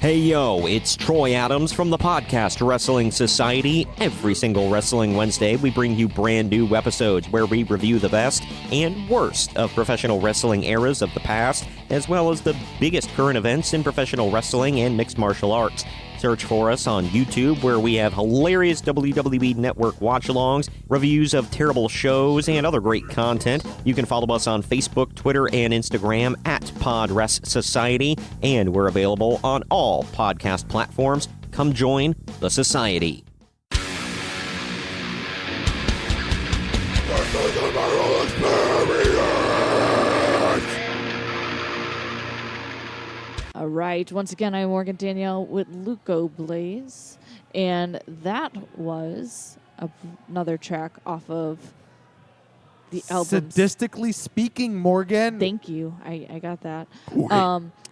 Hey yo, it's Troy Adams from the podcast Wrestling Society. Every single Wrestling Wednesday, we bring you brand new episodes where we review the best and worst of professional wrestling eras of the past, as well as the biggest current events in professional wrestling and mixed martial arts. Search for us on YouTube, where we have hilarious WWE Network watch-alongs, reviews of terrible shows, and other great content. You can follow us on Facebook, Twitter, and Instagram at PodRes Society, and we're available on all podcast platforms. Come join the Society. All right. Once again, I'm Morgan Danielle with Luco Blaze, and that was another track off of the album. Sadistically speaking, Morgan. Thank you. I got that.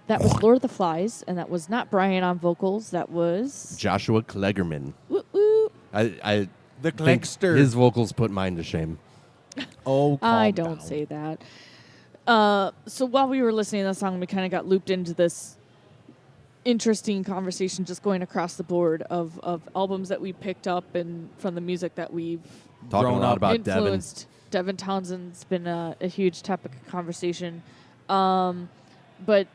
That was Lord of the Flies, and that was not Brian on vocals. That was Joshua Kleggerman. Woo woo. I The think Clegster. his vocals put mine to shame. Oh, I calm don't down. say that. So while we were listening to that song, we kind of got looped into this interesting conversation just going across the board of albums that we picked up and from the music that we've Talking Grown a lot up. about Devin. influenced. Devin Townsend's been a huge topic of conversation. But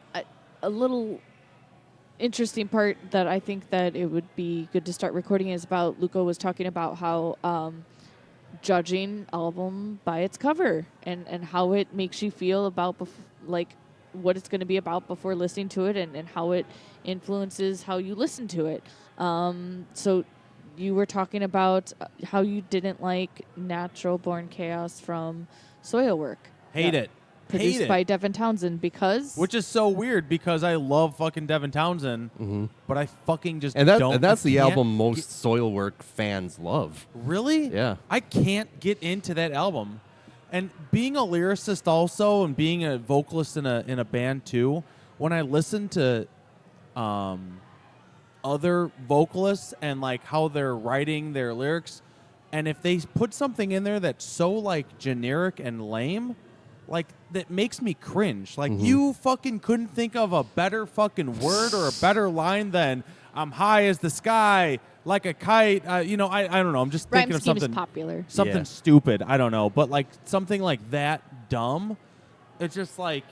a little interesting part that I think that it would be good to start recording is about Luco was talking about how judging album by its cover and how it makes you feel about like what it's going to be about before listening to it and how it influences how you listen to it. So you were talking about how you didn't like Natural Born Chaos from Soilwork. Hate it. Produced Hate by it. Devin Townsend because... Which is so weird because I love fucking Devin Townsend, but I fucking just And don't. that's I the can't album most get- Soilwork fans love. Really? Yeah. I can't get into that album. And being a lyricist also and being a vocalist in a band too, when I listen to other vocalists and like how they're writing their lyrics, and if they put something in there that's so like generic and lame, like that makes me cringe. Like you fucking couldn't think of a better fucking word or a better line than "I'm high as the sky, like a kite." I don't know. I'm just Rhyme thinking of scheme is something popular. something stupid. I don't know, but like something like that dumb. It's just like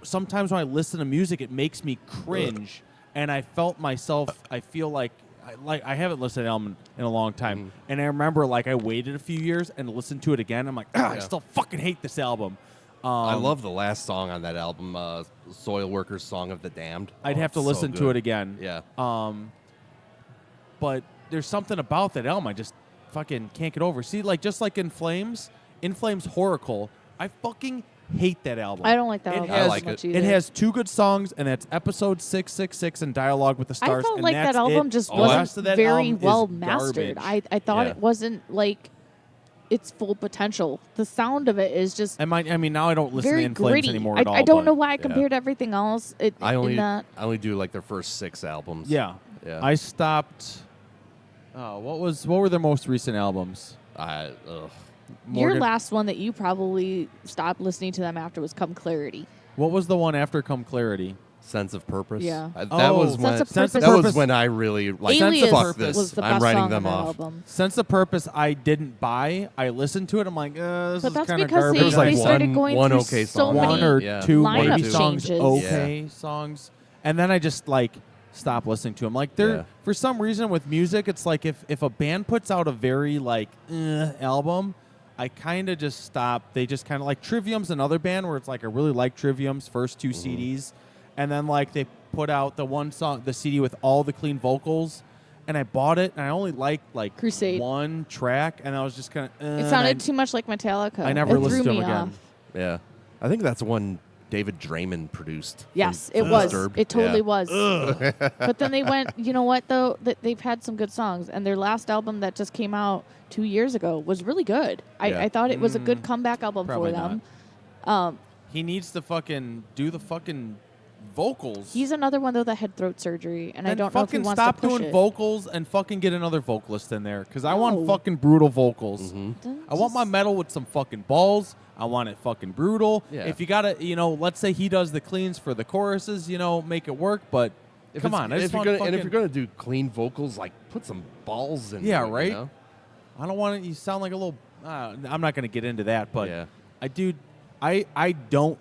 sometimes when I listen to music, it makes me cringe, and I felt myself. I feel like I haven't listened to an album in a long time, and I remember like I waited a few years and listened to it again. I'm like, I still fucking hate this album. I love the last song on that album, Soilworkers Song of the Damned. I'd have to it's so listen to good. it again. Yeah. But there's something about that album I just fucking can't get over. See, like just like In Flames Horacle, I fucking hate that album. I don't like that album as like much it. either. It has two good songs, and that's Episode 666 and Dialogue with the I Stars. felt and like that's that album it. just The rest of wasn't that very album is well mastered. garbage. I thought Yeah. it wasn't like its full potential. The sound of it is just I mean, now I don't listen very to In Flames gritty. anymore I, at all. I don't but know why I compared everything else. I in only that. do like their first 6 albums. Yeah. Yeah. I stopped. What were their most recent albums? Your Morgan- last one that you probably stopped listening to them after was Come Clarity. What was the one after Come Clarity? Sense of Purpose. Yeah. That Oh, was Sense when of Purpose. that was when I really like Alias fuck this. was the I'm best writing song them on that off. album. Sense of Purpose I didn't buy. I listened to it. I'm like, this But is that's kind of because garbage. There was like they started one- going one through okay so song. many one or Yeah. two lineup maybe songs, changes. okay songs, and then I just like stop listening to them. Like Yeah. for some reason with music, it's like if a band puts out a very like album, I kind of just stop. They just kind of like Trivium's another band where it's like I really like Trivium's first 2 CDs, and then like they put out the one song, the CD with all the clean vocals. And I bought it, and I only liked like Crusade. one track, and I was just kind of. It sounded too much like Metallica. I never it listened threw to me them again. off. Yeah. I think that's one David Draymond produced. Yes, from it was. Disturbed. It totally Yeah. was. But then they went, you know what, though? They've had some good songs. And their last album that just came out 2 years ago was really good. Yeah. I thought it was a good comeback album Probably for them. He needs to fucking do the fucking vocals. He's another one, though, that had throat surgery. And I Then don't know if he fucking wants stop to push doing it. vocals and fucking get another vocalist in there, because I want No. fucking brutal vocals. Then I want my just- metal with some fucking balls. I want it fucking brutal. Yeah. If you gotta, let's say he does the cleans for the choruses, make it work. But Come on, I just want and if fucking- you're gonna do clean vocals, like put some balls in. Yeah, it, right? You know? I don't want it. You sound like a little. I'm not going to get into that, but Yeah. I don't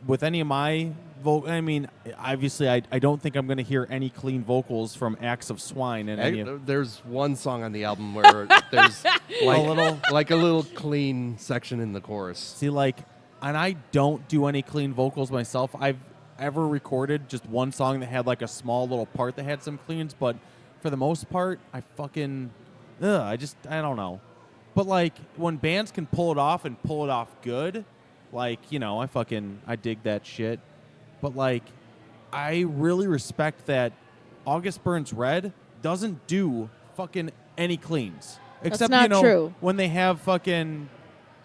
with any of my I mean, obviously, I don't think I'm going to hear any clean vocals from Acts of Swine and any of, There's one song on the album where there's like a little clean section in the chorus. See, like, and I don't do any clean vocals myself. I've ever recorded just one song that had like a small little part that had some cleans, but for the most part, I fucking, I don't know. But like when bands can pull it off and pull it off good, like, you know, I dig that shit. But like, I really respect that August Burns Red doesn't do fucking any cleans. Except, not you know, true. when they have fucking,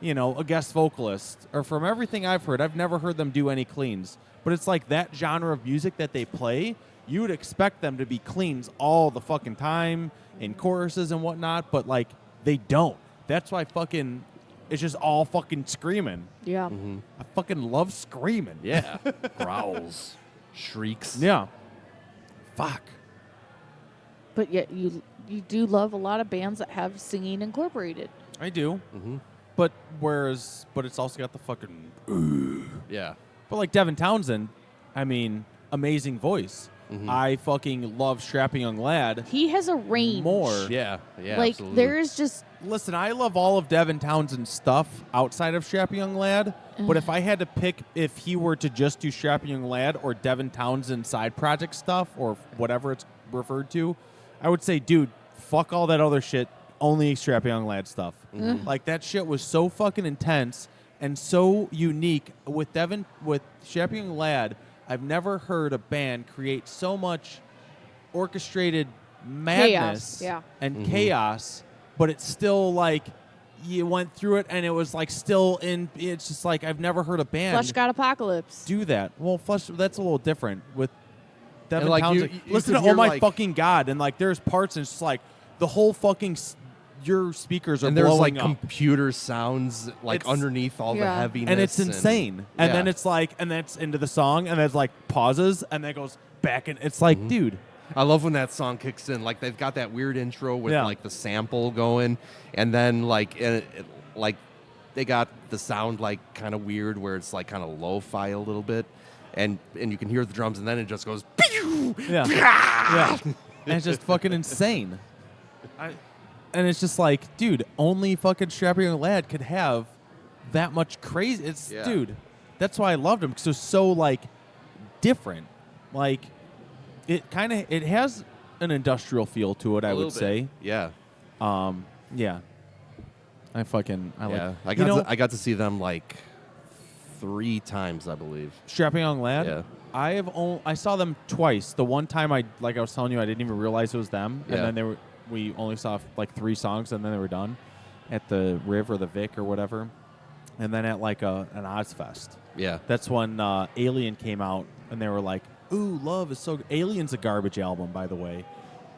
you know, a guest vocalist. Or from everything I've heard, I've never heard them do any cleans. But it's like that genre of music that they play, you would expect them to be cleans all the fucking time in choruses and whatnot, but like they don't. That's why fucking it's just all fucking screaming. Yeah. I fucking love screaming. Yeah. Growls, shrieks. Yeah. Fuck. But yet you do love a lot of bands that have singing incorporated. I do. Mm-hmm. But it's also got the fucking Yeah. But like Devin Townsend, I mean, amazing voice. Mm-hmm. I fucking love Strapping Young Lad. He has a range. More. Yeah. Like absolutely. there's just Listen, I love all of Devin Townsend's stuff outside of Strapping Young Lad, but if I had to pick if he were to just do Strapping Young Lad or Devin Townsend side project stuff or whatever it's referred to, I would say, dude, fuck all that other shit, only Strapping Young Lad stuff. Like that shit was so fucking intense and so unique. With Strapping Young Lad, I've never heard a band create so much orchestrated madness and chaos, but it's still like you went through it and it was like still in. It's just like I've never heard a band Flush Got Apocalypse. do that. Well, Flush, that's a little different with Devin And, like, Townsend. you Listen could to Oh hear, My like- Fucking God, and like there's parts and it's just like the whole fucking your speakers are and there's blowing like up. computer sounds like It's- underneath all the Yeah. heaviness, And it's insane. And then yeah. it's like, and that's into the song, and there's like pauses, and then it goes back, and it's like, dude, I love when that song kicks in. Like they've got that weird intro with Yeah. like the sample going, and then like like they got the sound like kind of weird where it's like kind of lo-fi a little bit, and you can hear the drums, and then it just goes. yeah, yeah, and it's just fucking insane. And it's just like, dude, only fucking Strapping Young Lad could have that much crazy. It's Yeah. dude, that's why I loved him because it was so like different. Like it has an industrial feel to it. I would say. Yeah. Yeah. I like. Yeah. I got to see them like 3 times, I believe. Strapping Young Lad. Yeah. I saw them twice. The one time I was telling you, I didn't even realize it was them, Yeah. and then we only saw like 3 songs, and then they were done at the Riv or the Vic or whatever, and then at like an Ozfest. Yeah. That's when Alien came out, and they were like, "Ooh, Love is so." Alien's a garbage album, by the way.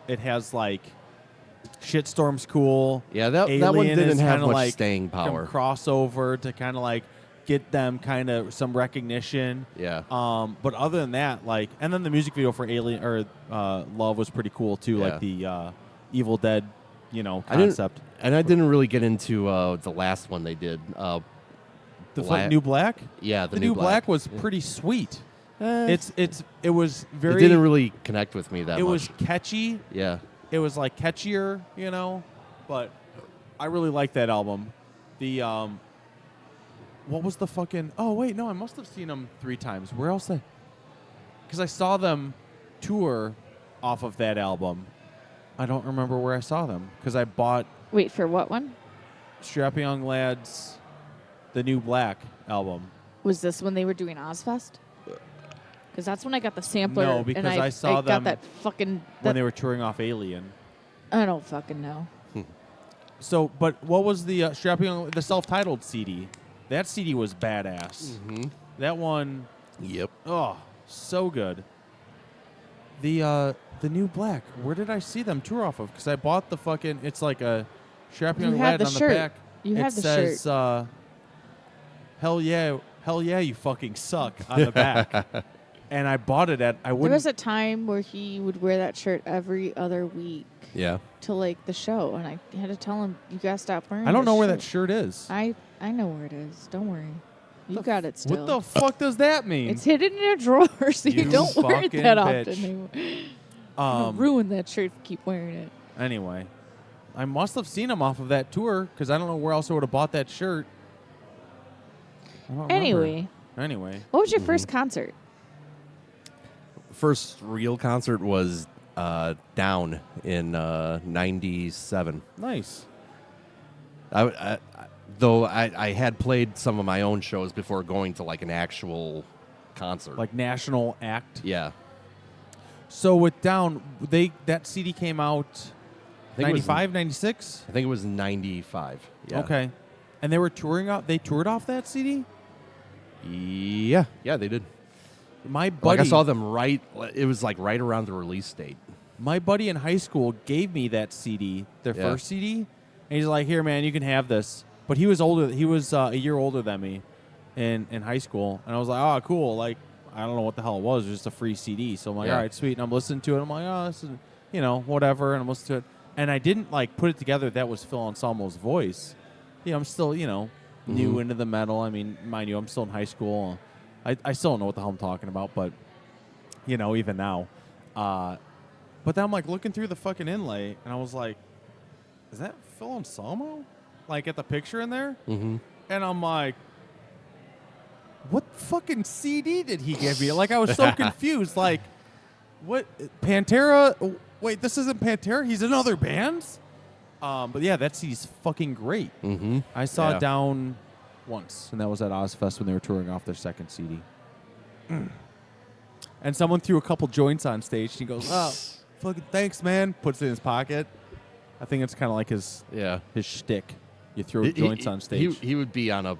It has like Shitstorm's cool. Yeah, that one Alien didn't is have kinda much like staying some power. crossover to kind of like get them kind of some recognition. Yeah. But other than that, like, and then the music video for Alien or Love was pretty cool too, Yeah. like the Evil Dead, you know, I didn't- concept. And I didn't really get into the last one they did. The New Black. Yeah, The New Black was pretty sweet. It was It very. didn't really connect with me that It much. was catchy. Yeah. It was like catchier, you know, but I really liked that album. The what was the fucking? Oh wait, no, I must have seen them 3 times. Where else? Because I saw them tour off of that album. I don't remember where I saw them because I bought Wait, for what one? Strapping Young Lads, the New Black album. Was this when they were doing Ozfest? Because that's when I got the sampler. No, because and I saw I them got that fucking. when they were touring off Alien. I don't fucking know. So, but what was the Strapping Young, the self-titled CD? That CD was badass. Mm-hmm. That one, Yep. oh, so good. The New Black. Where did I see them tour off of? Because I bought the fucking. It's like a Strapping You Young have Lad the on shirt. the back. You it have the says, shirt. hell yeah, you fucking suck on the back. and I bought it at. I There wouldn't. was a time where he would wear that shirt every other week Yeah. to like the show, and I had to tell him, "You gotta stop wearing." I don't this know where that shirt is. I know where it is. Don't worry. You got it still. What the fuck does that mean? It's hidden in a drawer, so you You don't wear it fucking that bitch. often anymore. You'll ruin that shirt if you keep wearing it. Anyway, I must have seen him off of that tour because I don't know where else I would have bought that shirt. I don't remember. Anyway, What was your first concert? First real concert was Down in '97. nice. Though I had played some of my own shows before going to like an actual concert. Like national act. yeah. So with Down, that CD came out I think it was 95, 96? I think it was 95. Yeah. Okay. And they were touring out. They toured off that CD? Yeah. Yeah, they did. My buddy, Like I saw them it was like right around the release date. my buddy in high school gave me that CD, their Yeah. first CD. And he's like, "Here, man, you can have this." But he was older. He was a year older than me in high school. And I was like, "Oh, cool." Like, I don't know what the hell it was. It was just a free CD. So I'm like, Yeah. "All right, sweet." And I'm listening to it. I'm like, "Oh, this is, whatever." And I'm listening to it. And I didn't, like, put it together that was Phil Anselmo's voice. I'm still, new into the metal. I mean, mind you, I'm still in high school. I still don't know what the hell I'm talking about, but, even now. But then I'm, like, looking through the fucking inlay, and I was like, is that Phil Anselmo? Like, at the picture in there? Mm-hmm. And I'm like, what fucking CD did he give me? Like, I was so confused. Like, what? Pantera? Wait, this isn't Pantera? He's in other bands? But yeah, that CD's fucking great. Mm-hmm. I saw Yeah. it Down once, and that was at Ozfest when they were touring off their second CD. And someone threw a couple joints on stage. He goes, "Oh, fucking thanks, man." Puts it in his pocket. I think it's kind of like his shtick. You throw joints on stage. He would be on a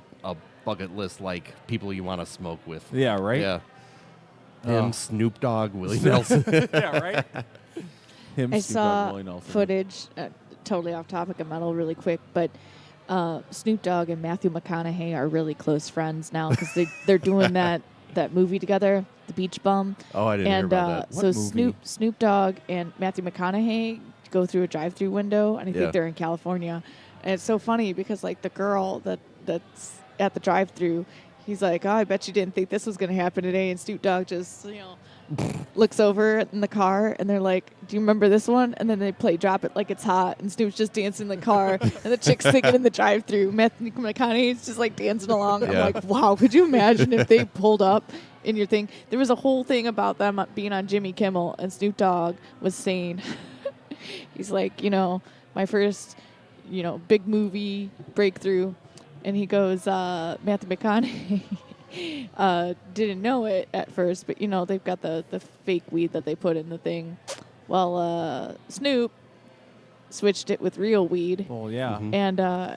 bucket list like people you want to smoke with. Yeah, right? Yeah. Him, Snoop Dogg, Willie Nelson. Yeah, right? Him, I Snoop Dogg, saw Willie Nelson. footage, totally off topic of metal really quick, but Snoop Dogg and Matthew McConaughey are really close friends now because they're doing that movie together, The Beach Bum. Oh, I didn't hear about that. So What movie? Snoop Dogg and Matthew McConaughey go through a drive-through window, and I think Yeah. they're in California. And it's so funny because like the girl that's at the drive-through, he's like, "Oh, I bet you didn't think this was going to happen today," and Snoop Dogg just looks over in the car, and they're like, "Do you remember this one?" And then they play "Drop It Like It's Hot," and Snoop's just dancing in the car, and the chick's singing in the drive-through. Matthew McConaughey's just like dancing along. Yeah. I'm like, wow, could you imagine if they pulled up in your thing? There was a whole thing about them being on Jimmy Kimmel, and Snoop Dogg was saying, he's like, my first, big movie breakthrough, and he goes, Matthew McConaughey. Didn't know it at first, but they've got the fake weed that they put in the thing. Well, Snoop switched it with real weed, Oh, yeah. and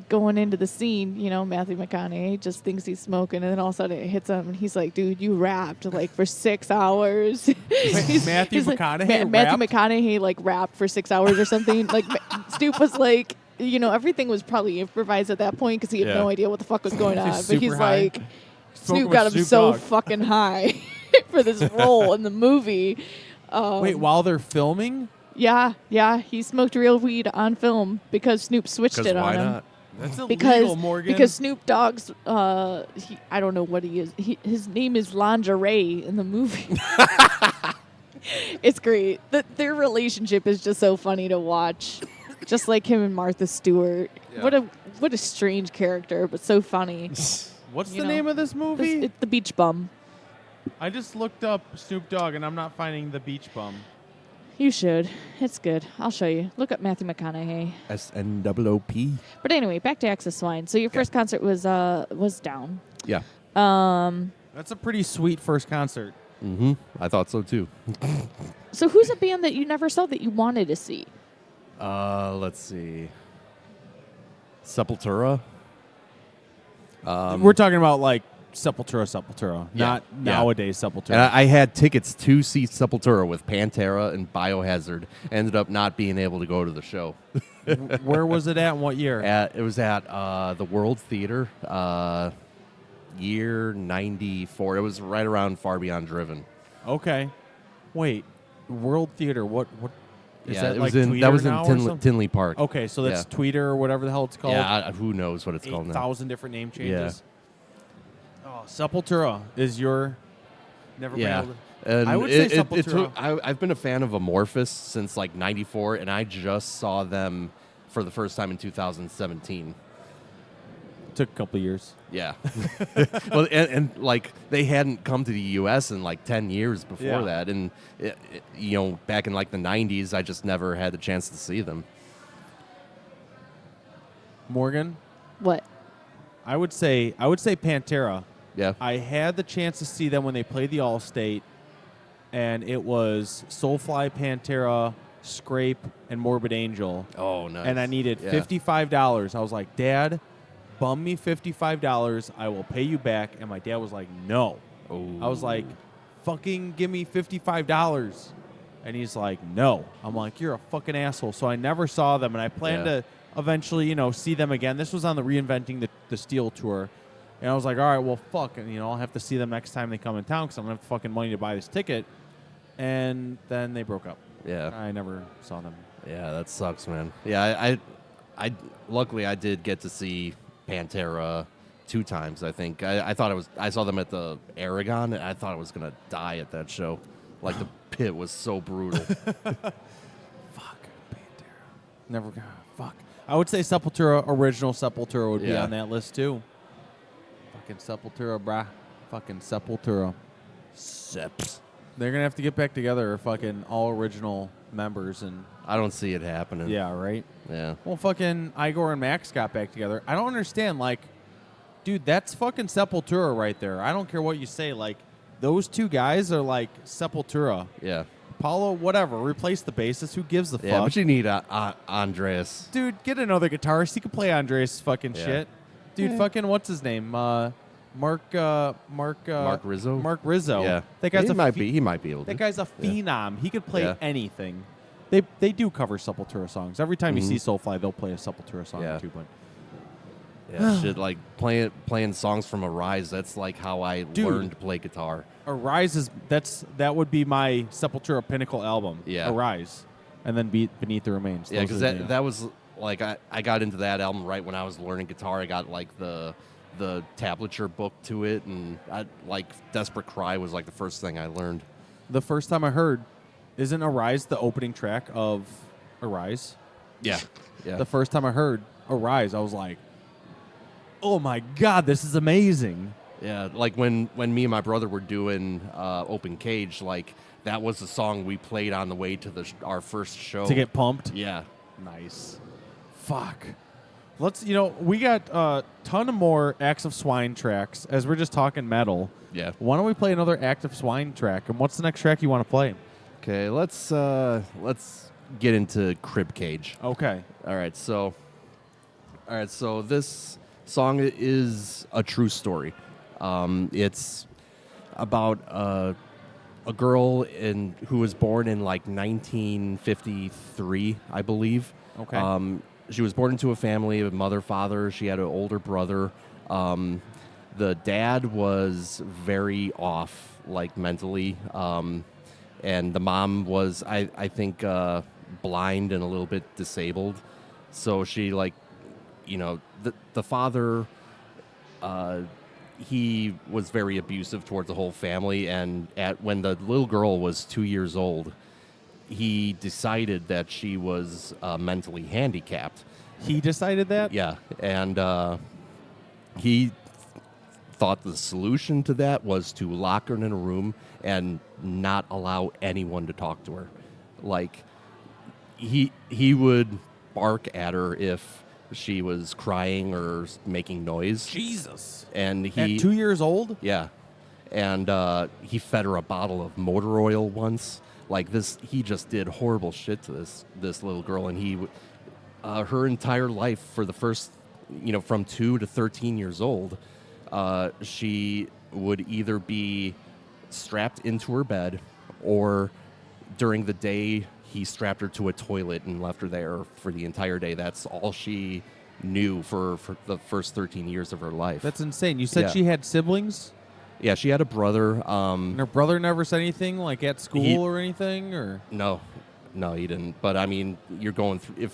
going into the scene, Matthew McConaughey just thinks he's smoking, and then all of a sudden it hits him, and he's like, "Dude, you rapped like for 6 hours." Matthew he's like, McConaughey Matthew rapped? McConaughey like rapped for 6 hours or something. Like Snoop was like, everything was probably improvised at that point because he had Yeah. no idea what the fuck was going on. He's But he's super high. like, Smoking Snoop with got him Snoop so Dogg. fucking high for this role in the movie. Wait, while they're filming? Yeah, he smoked real weed on film because Snoop switched it why on him. not? That's illegal, Because Morgan. because Snoop Dogg's I don't know what he is. His name is Lingerie in the movie. It's great. Their relationship is just so funny to watch. Just like him and Martha Stewart. Yeah. What a strange character, but so funny. What's you the know, name of this movie? It's The Beach Bum. I just looked up Snoop Dogg, and I'm not finding The Beach Bum. You should. It's good. I'll show you. Look up Matthew McConaughey. SNOOP. But anyway, back to Access Swine. So your first concert was Down. Yeah. That's a pretty sweet first concert. Mm-hmm. I thought so too. So who's a band that you never saw that you wanted to see? Let's see. Sepultura. We're talking about like Sepultura, Yeah, not yeah. nowadays Sepultura. And I had tickets to see Sepultura with Pantera and Biohazard. Ended up not being able to go to the show. Where was it at and what year? It was at the World Theater. year 94. It was right around Far Beyond Driven. Okay. Wait, World Theater. What is that it like? was in Tweeter that was in now or something? Tinley Park. Okay, so that's Yeah. Tweeter or whatever the hell it's called. Yeah, who knows what it's called now. 8,000 different name changes. Oh, Sepultura is your never Yeah. been able to. And I would say it Sepultura. I've been a fan of Amorphous since like 94, and I just saw them for the first time in 2017. Took a couple years. Yeah. Well, and like they hadn't come to the U.S. in like 10 years before Yeah. that. And, back in like the 90s, I just never had the chance to see them. Morgan, What? I would say Pantera. Yeah. I had the chance to see them when they played the Allstate, and it was Soulfly, Pantera, Scrape, and Morbid Angel. Oh, nice. And I needed Yeah. $55. I was like, Dad, bum me $55. I will pay you back. And my dad was like, no. I was like, fucking give me $55. And he's like, no. I'm like, you're a fucking asshole. So I never saw them, and I plan to eventually, see them again. This was on the Reinventing the Steel tour. And I was like, all right, well, fuck. And, I'll have to see them next time they come in town because I'm going to have fucking money to buy this ticket. And then they broke up. Yeah. I never saw them. Yeah, that sucks, man. Yeah, I luckily I did get to see Pantera 2 times. I think I thought I saw them at the Aragon, and I thought I was gonna die at that show. Like the pit was so brutal. Fuck, Pantera. Never. Fuck. I would say Sepultura, original Sepultura would be Yeah. on that list too. Fucking Sepultura, brah. Fucking Sepultura. Seps. They're gonna have to get back together, or fucking all original members, and I don't see it happening. yeah, right. Yeah. Well, fucking Igor and Max got back together. I don't understand. Like, dude, that's fucking Sepultura right there. I don't care what you say. Like, those two guys are like Sepultura. Yeah. Paulo, whatever. Replace the bassist. Who gives the Yeah, fuck? but you need Andreas. Dude, get another guitarist. He can play Andres' fucking Yeah. shit. Dude, fucking what's his name? Mark Rizzo? Mark Rizzo. Yeah. That guy's he a might phe- be. He might be able to. That guy's a phenom. He could play Yeah. anything. They do cover Sepultura songs. Every time you see Soulfly, they'll play a Sepultura song Yeah. or two. But Yeah, shit, like playing songs from Arise. That's like how I learned to play guitar. Arise is that would be my Sepultura pinnacle album. Yeah. Arise, and then Beneath the Remains. Yeah, Those because are the- that was like I got into that album right when I was learning guitar. I got like the tablature book to it, and I like Desperate Cry was like the first thing I learned. the first time I heard, isn't Arise the opening track of Arise? Yeah, yeah, The first time I heard Arise, I was like, oh my God, this is amazing. yeah. Like when me and my brother were doing Open Cage, like that was the song we played on the way to our first show To get pumped? Yeah, Nice. Fuck. Let's, we got a ton of more Acts of Swine tracks as we're just talking metal. yeah. Why don't we play another Act of Swine track? And what's the next track you want to play? Okay, let's get into Crib Cage. Okay. All right, so this song is a true story. It's about a girl who was born in like 1953, I believe. Okay. She was born into a family of mother, father. She had an older brother. The dad was very off, like mentally, and the mom was, I think, blind and a little bit disabled. So she the father, he was very abusive towards the whole family. And when the little girl was 2 years old, he decided that she was mentally handicapped. He decided that? Yeah, and he thought the solution to that was to lock her in a room and not allow anyone to talk to her. Like, he would bark at her if she was crying or making noise. Jesus. And he At 2 years old? yeah, and he fed her a bottle of motor oil once. Like this, he just did horrible shit to this little girl, and her entire life for the first, from 2 to 13 years old, she would either be strapped into her bed, or during the day he strapped her to a toilet and left her there for the entire day. That's all she knew for the first 13 years of her life. That's insane. You said Yeah. she had siblings, Yeah, she had a brother. and her brother never said anything, like at school or anything, or No, he didn't. But I mean, if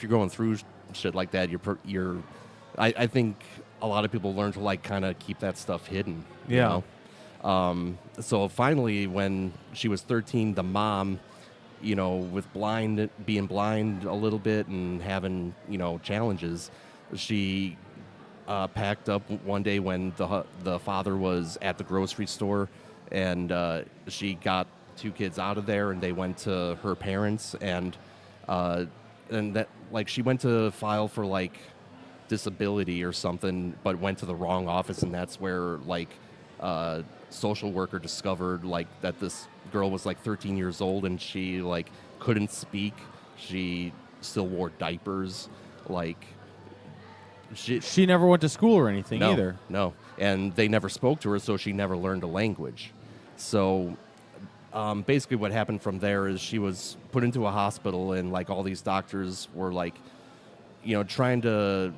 you're going through shit like that, I think a lot of people learn to like kind of keep that stuff hidden. You Yeah. know? So finally, when she was 13, the mom, with being blind a little bit and having, challenges, she packed up one day when the father was at the grocery store, and she got 2 kids out of there, and they went to her parents, and that like she went to file for like disability or something, but went to the wrong office, and that's where like social worker discovered like that this girl was like 13 years old and she like couldn't speak. She still wore diapers. Like she never went to school or anything either. No, and they never spoke to her, so she never learned a language. So basically what happened from there is she was put into a hospital, and like all these doctors were like, trying to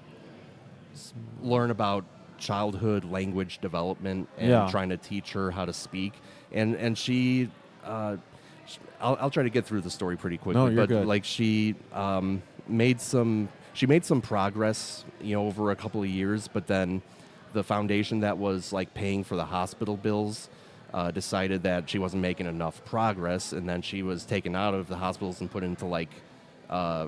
learn about childhood language development and trying to teach her how to speak. And she, I'll try to get through the story pretty quickly. No, you're but good. like she made some progress, over a couple of years. But then the foundation that was like paying for the hospital bills decided that she wasn't making enough progress, and then she was taken out of the hospitals and put into like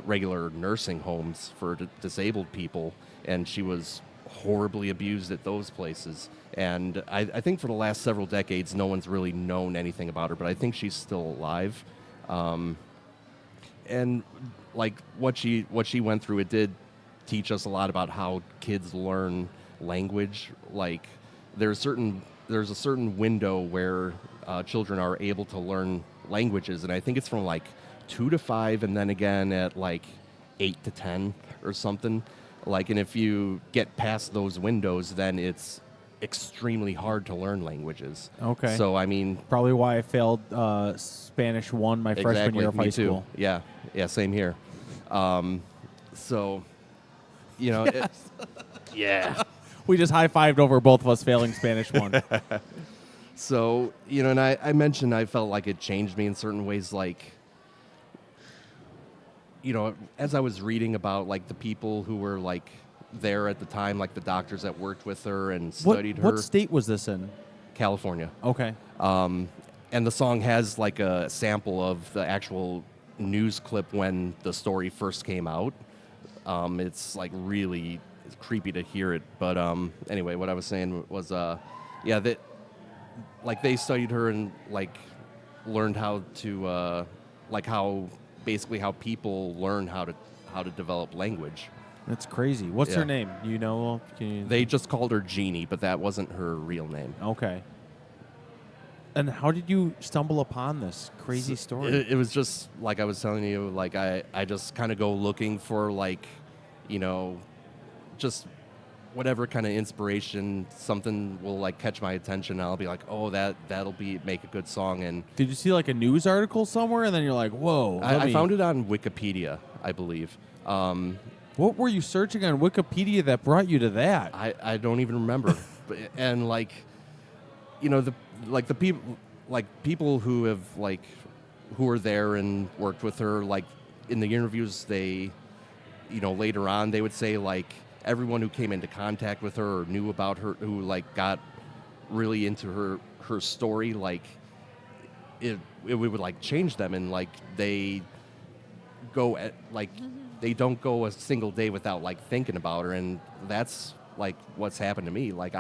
regular nursing homes for disabled people, and she was horribly abused at those places. And I think for the last several decades, no one's really known anything about her, but I think she's still alive. And like what she went through, it did teach us a lot about how kids learn language. Like there's a certain window where children are able to learn languages, and I think it's from like 2 to 5, and then again at like 8 to 10 or something. Like, and if you get past those windows, then it's extremely hard to learn languages. Okay. So I mean, Probably why I failed Spanish 1 my freshman year of high me too. school. Yeah, same here. So, yeah. We just high-fived over both of us failing Spanish 1. So, and I mentioned I felt like it changed me in certain ways, like, as I was reading about, like, the people who were, like, there at the time, like the doctors that worked with her and studied her. What state was this in? California. Okay. And the song has, like, a sample of the actual news clip when the story first came out. It's, like, really creepy to hear it. But anyway, what I was saying was, that, like, they studied her and, like, learned how to, basically how people learn how to develop language. That's crazy. What's her name? You know? They just called her Jeannie, but that wasn't her real name. Okay. And how did you stumble upon this crazy story? It was just like I was telling you, like I just kind of go looking for like, just whatever kind of inspiration, something will like catch my attention. And I'll be like, oh, that'll make a good song. And did you see like a news article somewhere, and then you're like, whoa? I found it on Wikipedia, I believe. What were you searching on Wikipedia that brought you to that? I don't even remember. And like, the people who have like who were there and worked with her, like in the interviews, they, later on they would say like everyone who came into contact with her or knew about her, who like got really into her story, like it would like change them, and like they go at like they don't go a single day without like thinking about her, and that's like what's happened to me. Like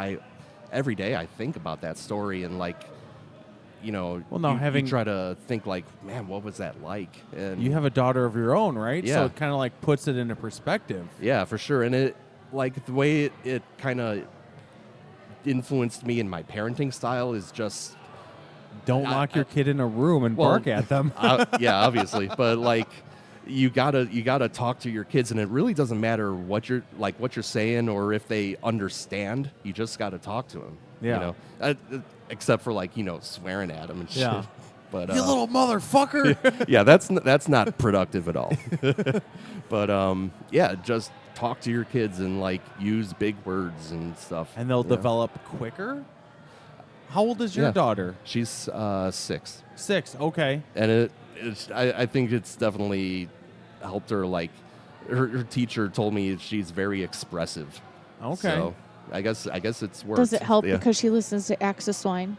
every day I think about that story, and like you try to think like, man, what was that like? And you have a daughter of your own, right? Yeah. So it kind of like puts it into perspective. Yeah, for sure. And it like the way it kind of influenced me in my parenting style is just don't lock your kid in a room and bark at them. Yeah, obviously, but like you gotta talk to your kids, and it really doesn't matter what you're saying or if they understand. You just gotta talk to them. Yeah. Except for like swearing at them and shit. Yeah. But You little motherfucker. yeah, that's not productive at all. But yeah, just talk to your kids and like use big words and stuff. And they'll you know? develop quicker? How old is your Yeah. daughter? She's 6. 6, okay. And I think it's definitely helped her. Like her teacher told me she's very expressive. Okay. So I guess it's worked. Does it help Yeah. because she listens to Axis Swine?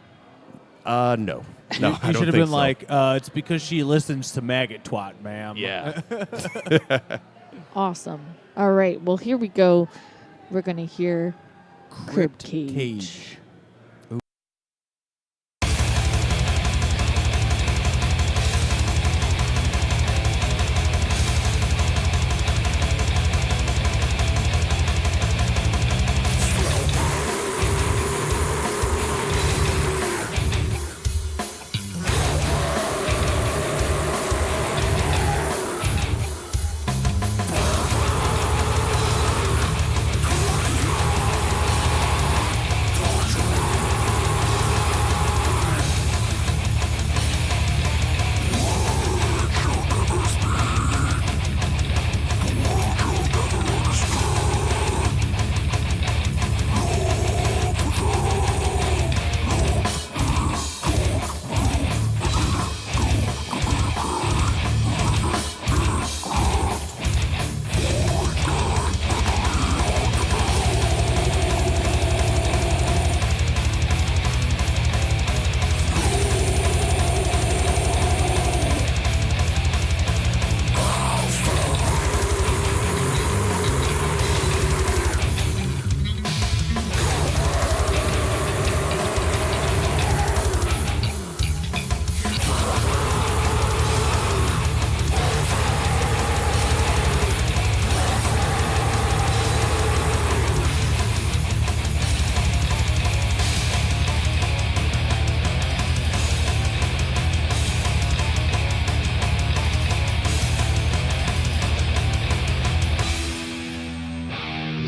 No. You I don't should have think been so. like, it's because she listens to Maggot Twat, ma'am. Yeah. Awesome. All right. Well, here we go. We're going to hear Crib Cage.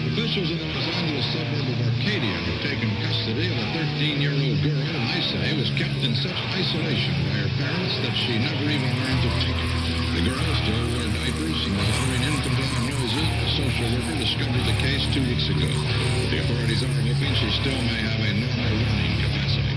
Officials in the Los Angeles suburb of Arcadia have taken custody of a 13-year-old girl whom they say was kept in such isolation by her parents that she never even learned to talk. The girl still wore diapers and was uttering incompelling noises. A social worker discovered the case 2 weeks ago. The authorities are hoping she still may have a normal learning capacity.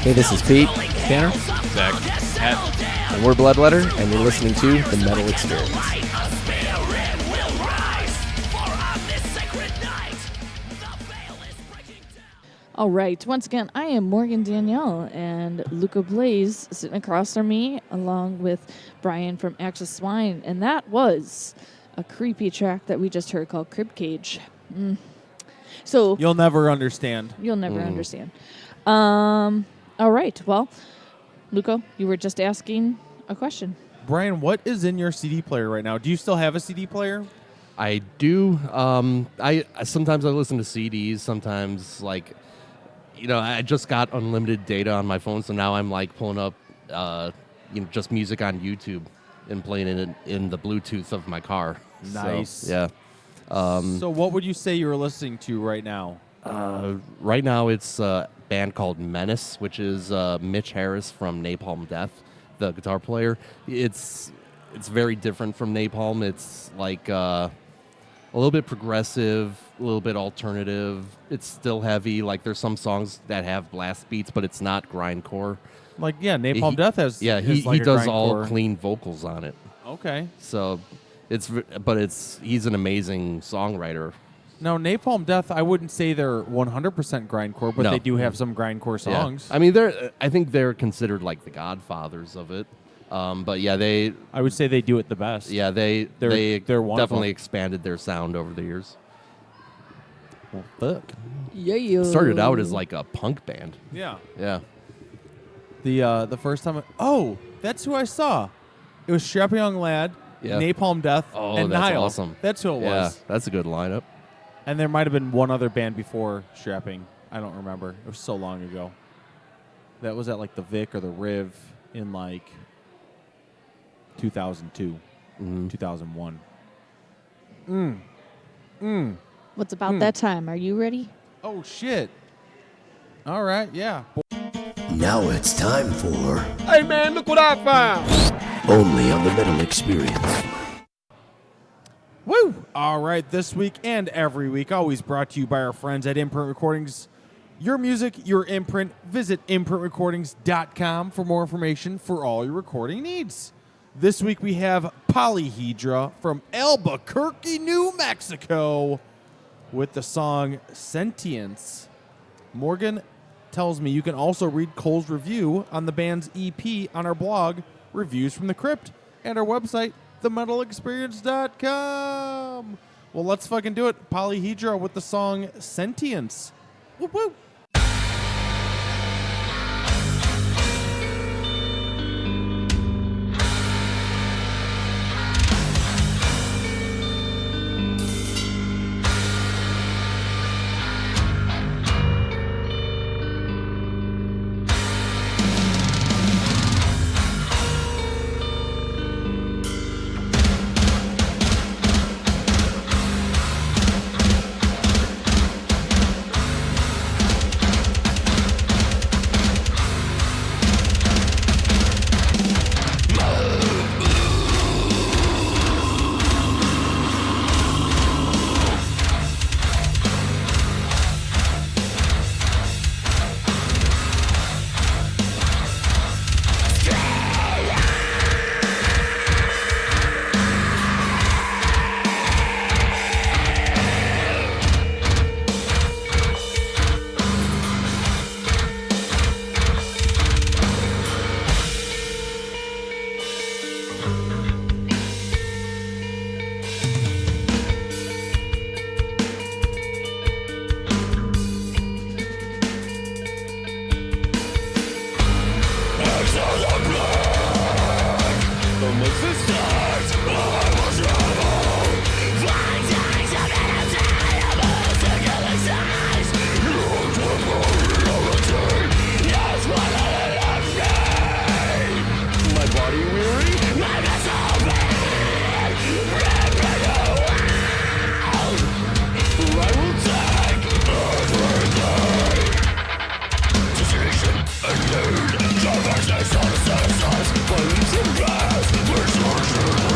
Hey, this is Pete, Tanner, Zach, Pat. and we're Bloodletter, and you're listening to The Metal Experience. All right. Once again, I am Morgan Danielle, and Luca Blaze sitting across from me, along with Brian from Axis Swine, and that was a creepy track that we just heard called Crib Cage. So You'll never understand. You'll never understand. All right. Well, Luca, you were just asking a question. Brian, what is in your CD player right now? Do you still have a CD player? I do. I sometimes I listen to CDs. Sometimes, like, I just got unlimited data on my phone, so now I'm like pulling up, just music on YouTube and playing it in the Bluetooth of my car. Nice. So, yeah. So what would you say you're listening to right now? Right now, it's a band called Menace, which is Mitch Harris from Napalm Death, the guitar player. It's very different from Napalm. It's like a little bit progressive, a little bit alternative. It's still heavy. Like, there's some songs that have blast beats, but it's not grindcore. Like, yeah, Napalm Death has. Yeah, is he like a does grindcore. all clean vocals on it. Okay. So, he's an amazing songwriter. Now, Napalm Death, I wouldn't say they're 100% grindcore, but No. they do have some grindcore songs. Yeah. I mean, I think they're considered like the godfathers of it. But yeah, I would say they do it the best. Yeah, they're one of definitely them. expanded their sound over the years. Well, fuck. Yeah. Started out as like a punk band. Yeah. Yeah. The first time, that's who I saw. It was Strapping Young Lad, Yeah. Napalm Death, Oh, and that's Nile. awesome. That's who it Yeah, was. that's a good lineup. And there might have been one other band before Strapping. I don't remember. It was so long ago. That was at like the Vic or the Riv in like 2002, 2001. What's about that time? Are you ready? Oh, shit. All right, yeah. Now it's time for Hey man, look what I found! Only on the Metal Experience. Woo! All right, this week and every week, always brought to you by our friends at Imprint Recordings. Your music, your imprint. Visit imprintrecordings.com for more information for all your recording needs. This week we have Polyhedra from Albuquerque, New Mexico, with the song Sentience. Morgan tells me you can also read Cole's review on the band's EP on our blog, Reviews from the Crypt, and our website, themetalexperience.com. Well, let's fucking do it. Polyhedra with the song Sentience. Whoop, whoop. Police and gas, we're tortured.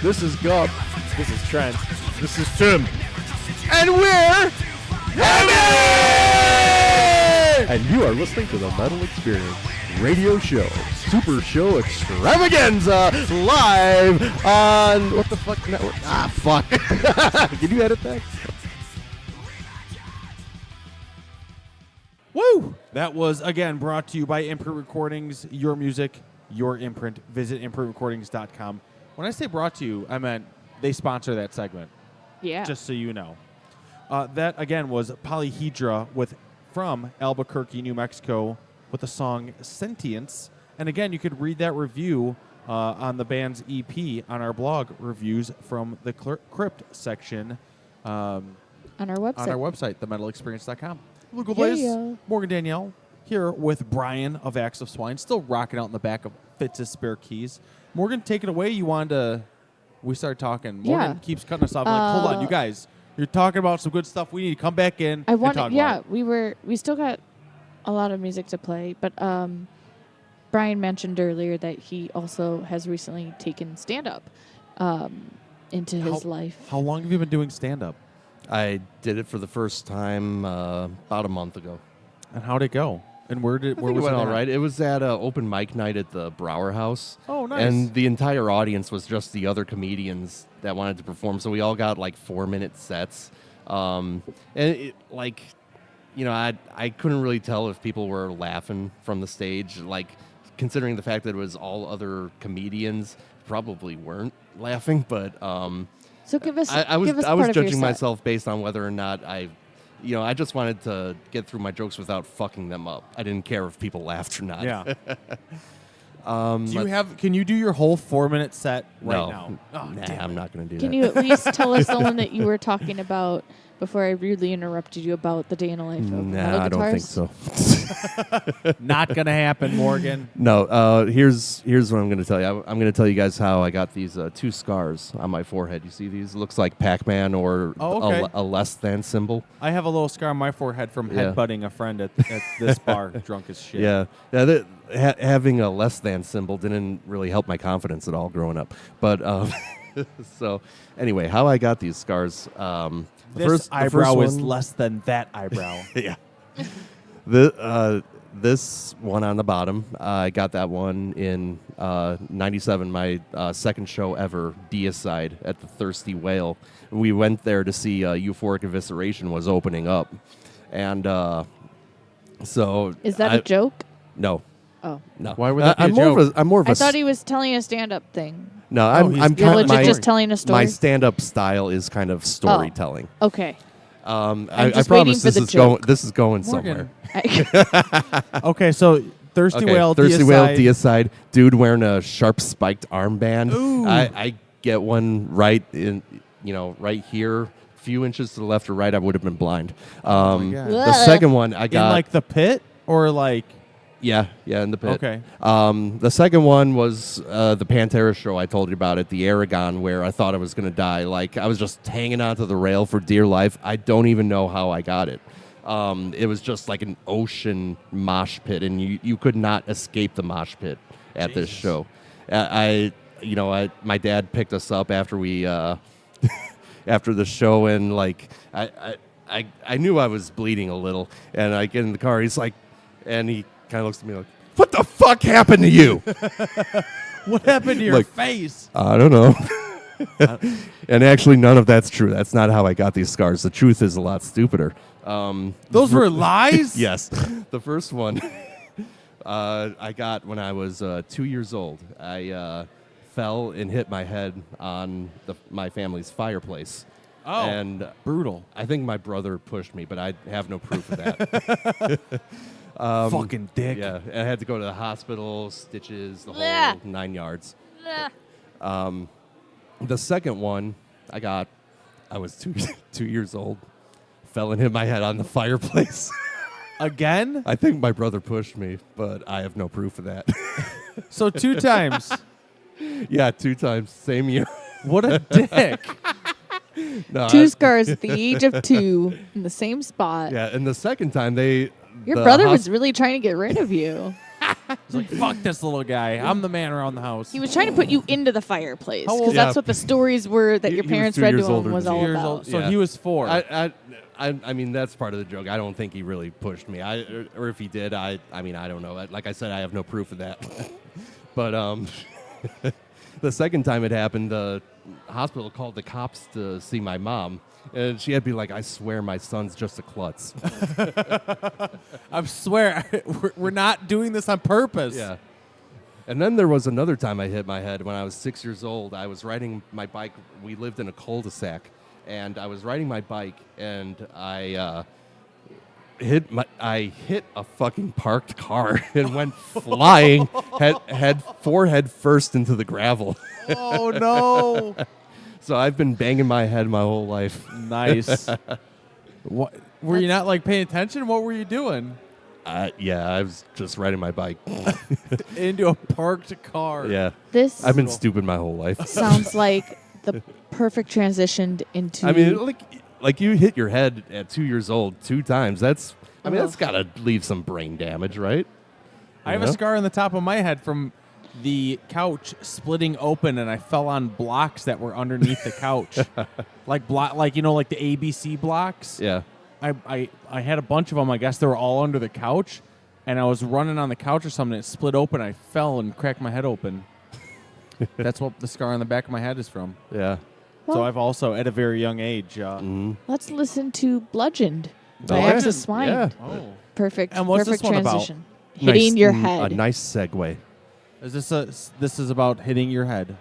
This is Gump. This is Trent. This is Tim. And we're Heavy! And you are listening to the Metal Experience radio show, super show extravaganza, live on what the fuck network? Ah, fuck. Can you edit that? Woo! That was, again, brought to you by Imprint Recordings, your music, your imprint. Visit imprintrecordings.com. When I say brought to you, I meant they sponsor that segment. Yeah. Just so you know. That, again, was Polyhedra from Albuquerque, New Mexico, with the song Sentience. And, again, you could read that review on the band's EP on our blog, Reviews from the Crypt section. On our website. On our website, themetalexperience.com. Luke Blaze, Morgan Danielle, here with Brian of Acts of Swine, still rocking out in the back of Fitz's spare keys. Morgan, take it away. We started talking. Morgan keeps cutting us off. Like, hold on, you guys. You're talking about some good stuff. We need to come back in and talk about it. We still got a lot of music to play, but Brian mentioned earlier that he also has recently taken stand-up into his life. How long have you been doing stand-up? I did it for the first time about a month ago. And how'd it go? And where was it? Went all right. It was at open mic night at the Brower House. Oh, nice. And the entire audience was just the other comedians that wanted to perform. So we all got like 4-minute sets. And I couldn't really tell if people were laughing from the stage. Like, considering the fact that it was all other comedians, probably weren't laughing. But so give us. I was part of your judging set. myself based on whether or not I just wanted to get through my jokes without fucking them up. I didn't care if people laughed or not. Yeah. Can you do your whole 4-minute set right now? Oh, I'm not going to do that. Can you at least tell us the one that you were talking about before I rudely interrupted you about the day in the life of metal I don't think guitars? so. Not going to happen, Morgan. No, here's what I'm going to tell you. I'm going to tell you guys how I got these 2 scars on my forehead. You see these? It looks like Pac-Man or a less than symbol. I have a little scar on my forehead from headbutting a friend at this bar, drunk as shit. Yeah. Having a less than symbol didn't really help my confidence at all growing up. But so anyway, how I got these scars. This eyebrow is one, less than that eyebrow. Yeah. This one on the bottom, I got that one in 97, my second show ever, Deicide, at the Thirsty Whale. We went there to see Euphoric Evisceration was opening up. And so... Is that a joke? No. Oh. No. Why would that be a joke? I'm more of a... I thought he was telling a stand-up thing. No, I'm You're legit just telling a story? My stand-up style is kind of storytelling. Oh, okay. I promise this is going somewhere. Okay, so Thirsty Whale, Deicide, dude wearing a sharp spiked armband. Ooh. I get one right in, right here, few inches to the left or right. I would have been blind. The second one I got in like the pit or like. Yeah, in the pit. Okay. The second one was the Pantera show I told you about at the Aragon, where I thought I was going to die. Like, I was just hanging onto the rail for dear life. I don't even know how I got it. It was just like an ocean mosh pit, and you could not escape the mosh pit at this show. My dad picked us up after we after the show, and like I knew I was bleeding a little, and I get in the car. He's like, and he kind of looks at me like, "What the fuck happened to you?" What happened to your face? I don't know. And actually, none of that's true. That's not how I got these scars. The truth is a lot stupider. Those were lies? Yes. The first one I got when I was 2 years old. I fell and hit my head on my family's fireplace. Oh, and brutal. I think my brother pushed me, but I have no proof of that. Fucking dick. Yeah, and I had to go to the hospital, stitches, the whole 9 yards. The second one I was 2 years old, fell and hit my head on the fireplace. Again? I think my brother pushed me, but I have no proof of that. So 2 times. Yeah, 2 times, same year. What a dick. No, 2 scars at the age of 2 in the same spot. Yeah, and the second time Your brother was really trying to get rid of you. He's like, fuck this little guy. I'm the man around the house. He was trying to put you into the fireplace How old- because Yeah. that's what the stories were that He your was parents 2 read to years him older was than all me. Years about. old. So he was 4. I mean, that's part of the joke. I don't think he really pushed me. Or if he did, I mean, I don't know. Like I said, I have no proof of that. But the second time it happened, the hospital called the cops to see my mom. And she had to be like, I swear my son's just a klutz. I swear, we're not doing this on purpose. Yeah. And then there was another time I hit my head when I was 6 years old. I was riding my bike. We lived in a cul-de-sac. And I was riding my bike, and I hit a fucking parked car and went flying forehead first into the gravel. Oh, no. So I've been banging my head my whole life. Nice. What were you not like paying attention? What were you doing? Yeah, I was just riding my bike. Into a parked car. Yeah. This I've been stupid my whole life. sounds like the perfect transition into. I mean, like you hit your head at 2 years old 2 times. That's got to leave some brain damage, right? I have a scar on the top of my head from the couch splitting open, and I fell on blocks that were underneath the couch, like the ABC blocks. Yeah. I had a bunch of them. I guess they were all under the couch, and I was running on the couch or something. It split open. I fell and cracked my head open. That's what the scar on the back of my head is from. Yeah. Well- So I've also, at a very young age, Let's listen to "Bludgeoned" by Oh, Axis Swine. yeah. Oh. Perfect. And what's perfect this one about? transition. Hitting your head. A nice segue. Is this is about hitting your head?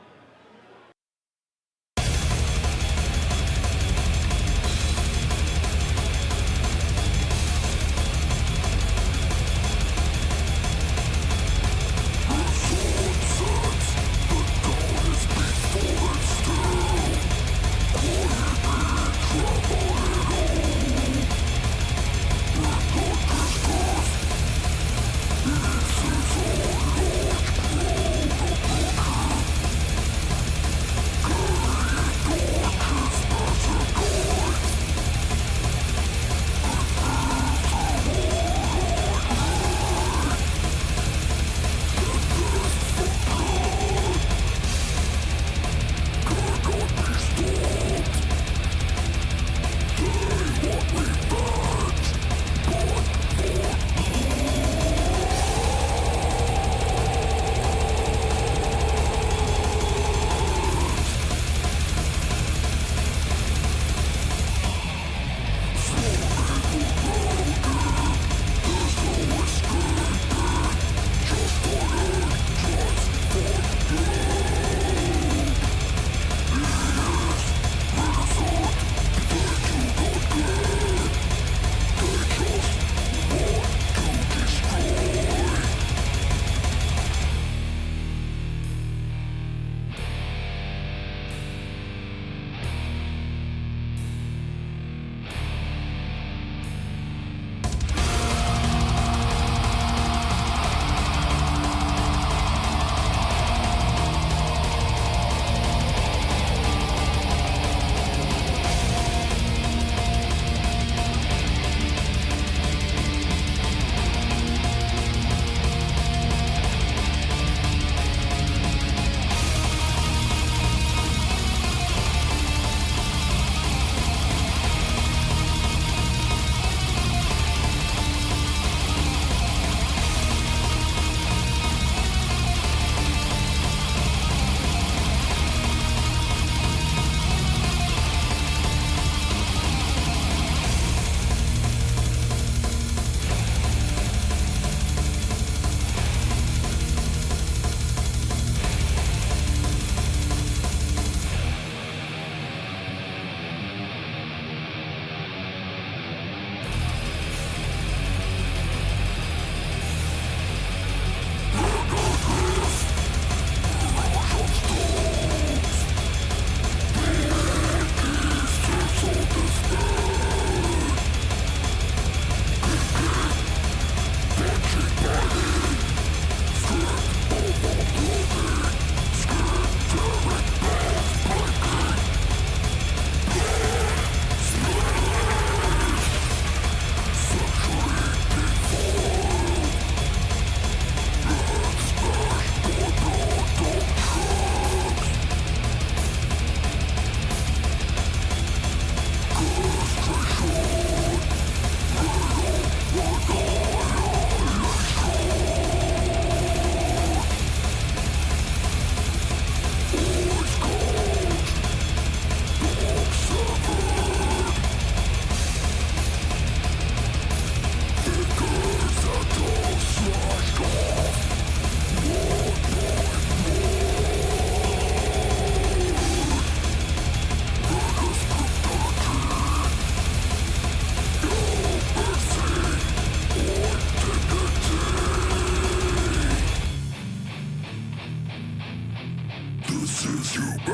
Hey!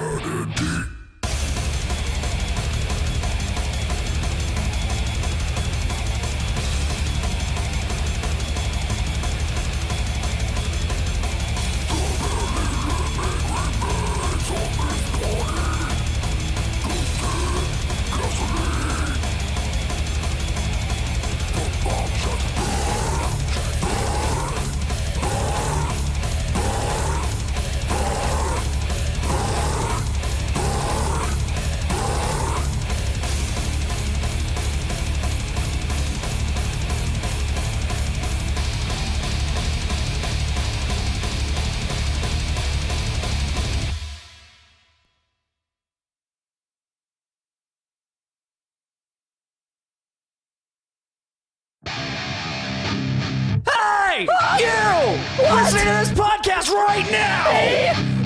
You! Listening to this podcast right now!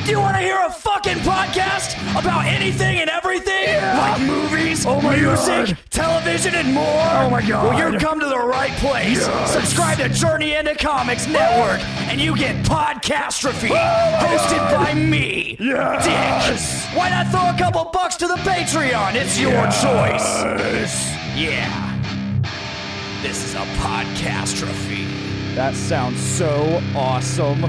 Do you want to hear a fucking podcast about anything and everything? Like movies, music, television, and more? Oh my god. Well, you come to the right place. Subscribe to Journey into Comics Network, and you get Podcastrophe, hosted by me, Dick. Why not throw a couple bucks to the Patreon? It's your choice. Yeah. This is a Podcastrophe. That sounds so awesome.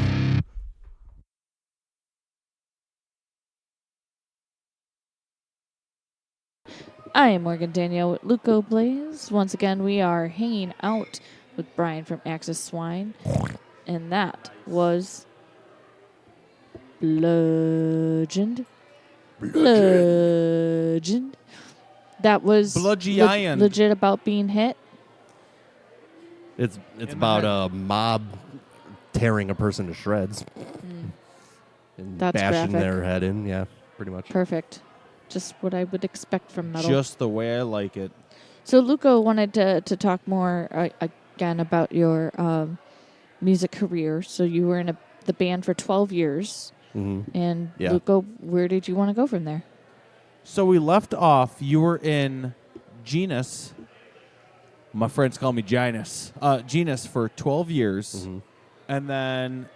I am Morgan Danielle with Luco Blaze. Once again, we are hanging out with Brian from Axis Swine. And that was Bludgeoned. Bludgeoned. That was Bludgeoned. legit about being hit. It's about a mob tearing a person to shreds and That's bashing graphic. their head in. Yeah, pretty much. Perfect. Just what I would expect from metal. Just the way I like it. So Luco wanted to talk more again about your music career. So you were in the band for 12 years. Mm-hmm. And Yeah. Luco, where did you want to go from there? So we left off. You were in Genus. My friends call me Genus. Genus for 12 years, and then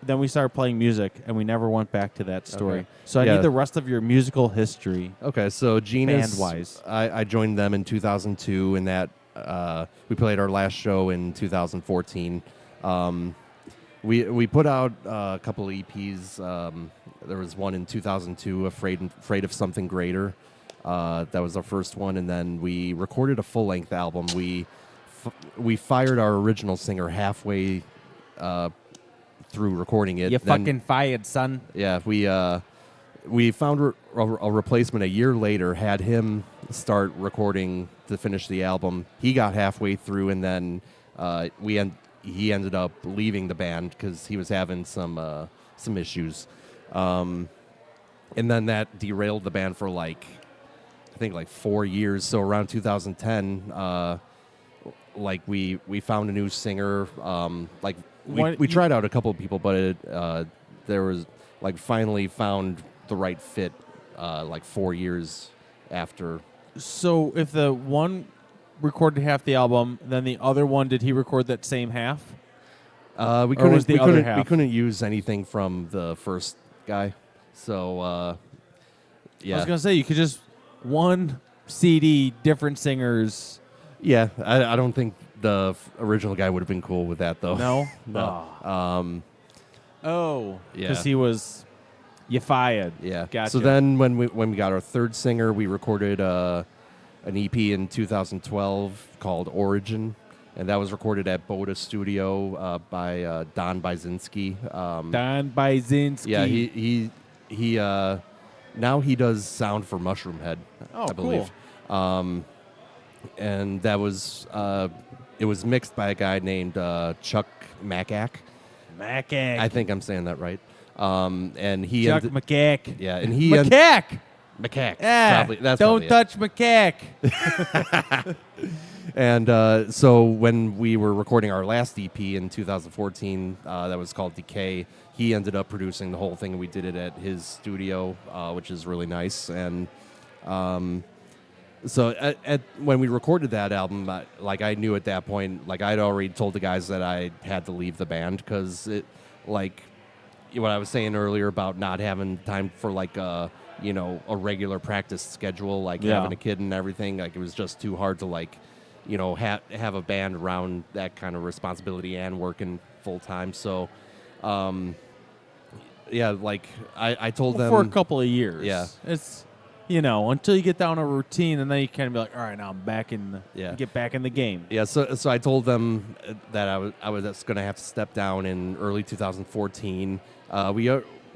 we started playing music, and we never went back to that story. Okay. So I Yeah. need the rest of your musical history. Okay, so Genus, band-wise. I joined them in 2002, and that we played our last show in 2014. We put out a couple of EPs. There was one in 2002, Afraid of Something Greater. That was our first one, and then we recorded a full-length album. We fired our original singer halfway through recording it. You Then- fucking fired, son. Yeah, we found a replacement a year later, had him start recording to finish the album. He got halfway through, and then he ended up leaving the band because he was having some issues. And then that derailed the band for I think 4 years. So around 2010, we found a new singer. We tried out a couple of people, but there was finally found the right fit 4 years after. So if the one recorded half the album, then the other one, did he record that same half? We couldn't use anything from the first guy. So yeah. I was gonna say you could just one CD, different singers. Yeah, I don't think the original guy would have been cool with that, though. No? No. Oh, Yeah. because he was you fired. Yeah. Gotcha. So then when we got our third singer, we recorded an EP in 2012 called Origin, and that was recorded at Boda Studio by Don Byzinski. Don Byzinski. Yeah, he now he does sound for Mushroom Head, Oh, I believe. And that was it was mixed by a guy named Chuck Macack. Macack. I think I'm saying that right. And he Chuck Macack. Yeah, and he Macack. Macack. Yeah. Probably, that's Don't probably touch Macack. And so when we were recording our last EP in 2014, that was called Decay, he ended up producing the whole thing, and we did it at his studio, which is really nice. And so when we recorded that album, I knew at that point, I'd already told the guys that I had to leave the band because it, what I was saying earlier about not having time for a regular practice schedule, like Yeah. having a kid and everything. Like, it was just too hard to, like, have a band around that kind of responsibility and working full time. So, yeah, like I told them for a couple of years. Yeah. It's until you get down a routine, and then you kind of be like, all right, now I'm back in get back in the game. Yeah, so I told them that I was going to have to step down in early 2014.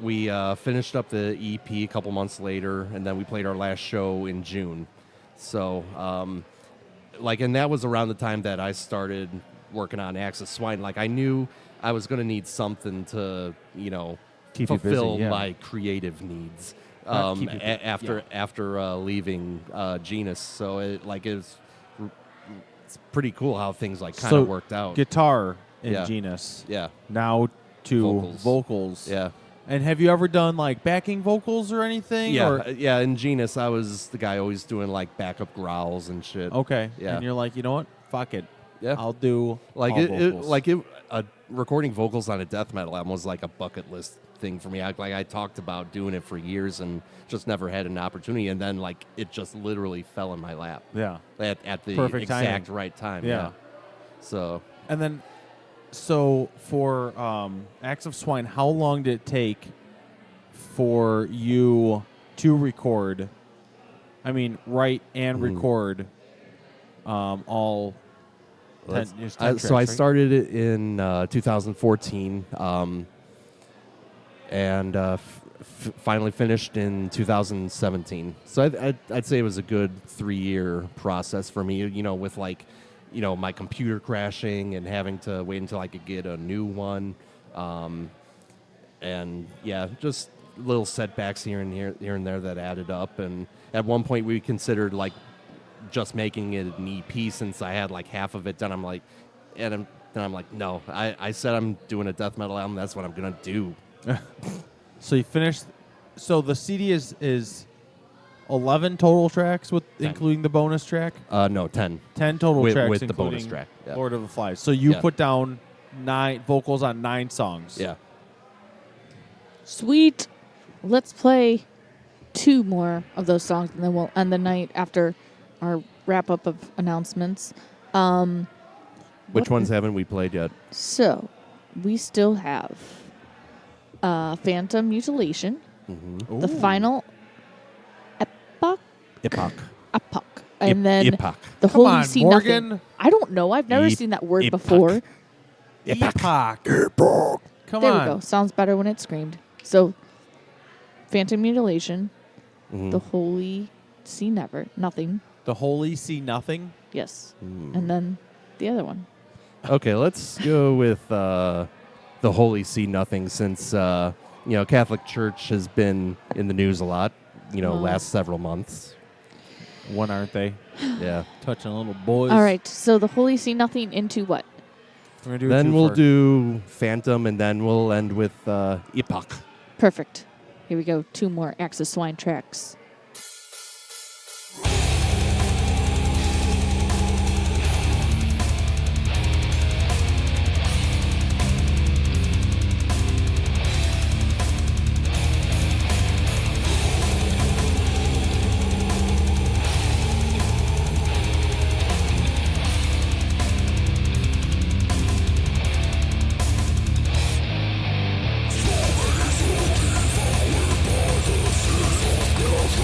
We finished up the EP a couple months later, and then we played our last show in June. So, and that was around the time that I started working on Axis Swine. Like, I knew I was going to need something to, Keep you busy, fulfill yeah. my creative needs Keep you busy, after leaving Genus. So it's pretty cool how things kind of worked out. Guitar in Yeah. Genus. Yeah. Now to vocals. Yeah. And have you ever done like backing vocals or anything? Yeah, Or? yeah. In Genus, I was the guy always doing like backup growls and shit. Okay. Yeah. And you're like, you know what? Fuck it. Yeah. I'll do Like all vocals. recording vocals on a death metal album was like a bucket list thing for me. I talked about doing it for years and just never had an opportunity. And then it just literally fell in my lap. Yeah. At the Perfect exact timing. right time. Yeah. So. And then, so for Acts of Swine, how long did it take for you to record? I mean, write and record all. 10 So tracks, I right? started it in 2014, and finally finished in 2017. So I'd say it was a good 3-year process for me. With my computer crashing and having to wait until I could get a new one, and yeah, just little setbacks here and there that added up. And at one point, we considered just making it an EP since I had half of it done. I'm like, no. I said I'm doing a death metal album. That's what I'm gonna do. So you finished. So the CD is 11 total tracks with 10. including the bonus track. No, 10. 10 total tracks with the including bonus track. Yeah. Lord of the Flies. So you Yeah. put down 9 vocals on 9 songs. Yeah. Sweet. Let's play 2 more of those songs, and then we'll end the night after our wrap-up of announcements. Which ones haven't we played yet? So, we still have Phantom Mutilation, the final Epoch, and then Epoch. the Come Holy on, See Morgan. Nothing. I don't know. I've never seen that word Epoch. before. Epoch. Come There on. we go. Sounds better when it's screamed. So, Phantom Mutilation, the Holy See Nothing. The Holy See Nothing. Yes. And then the other one. Okay, let's go with the Holy See Nothing, since Catholic Church has been in the news a lot. Last several months. When aren't they? Yeah. Touching little boys. All right. So the Holy See Nothing into what? We're gonna do Then 2 we'll first. do Phantom, and then we'll end with Epoch. Perfect. Here we go. 2 more Axis Swine tracks. So many soldiers, our by the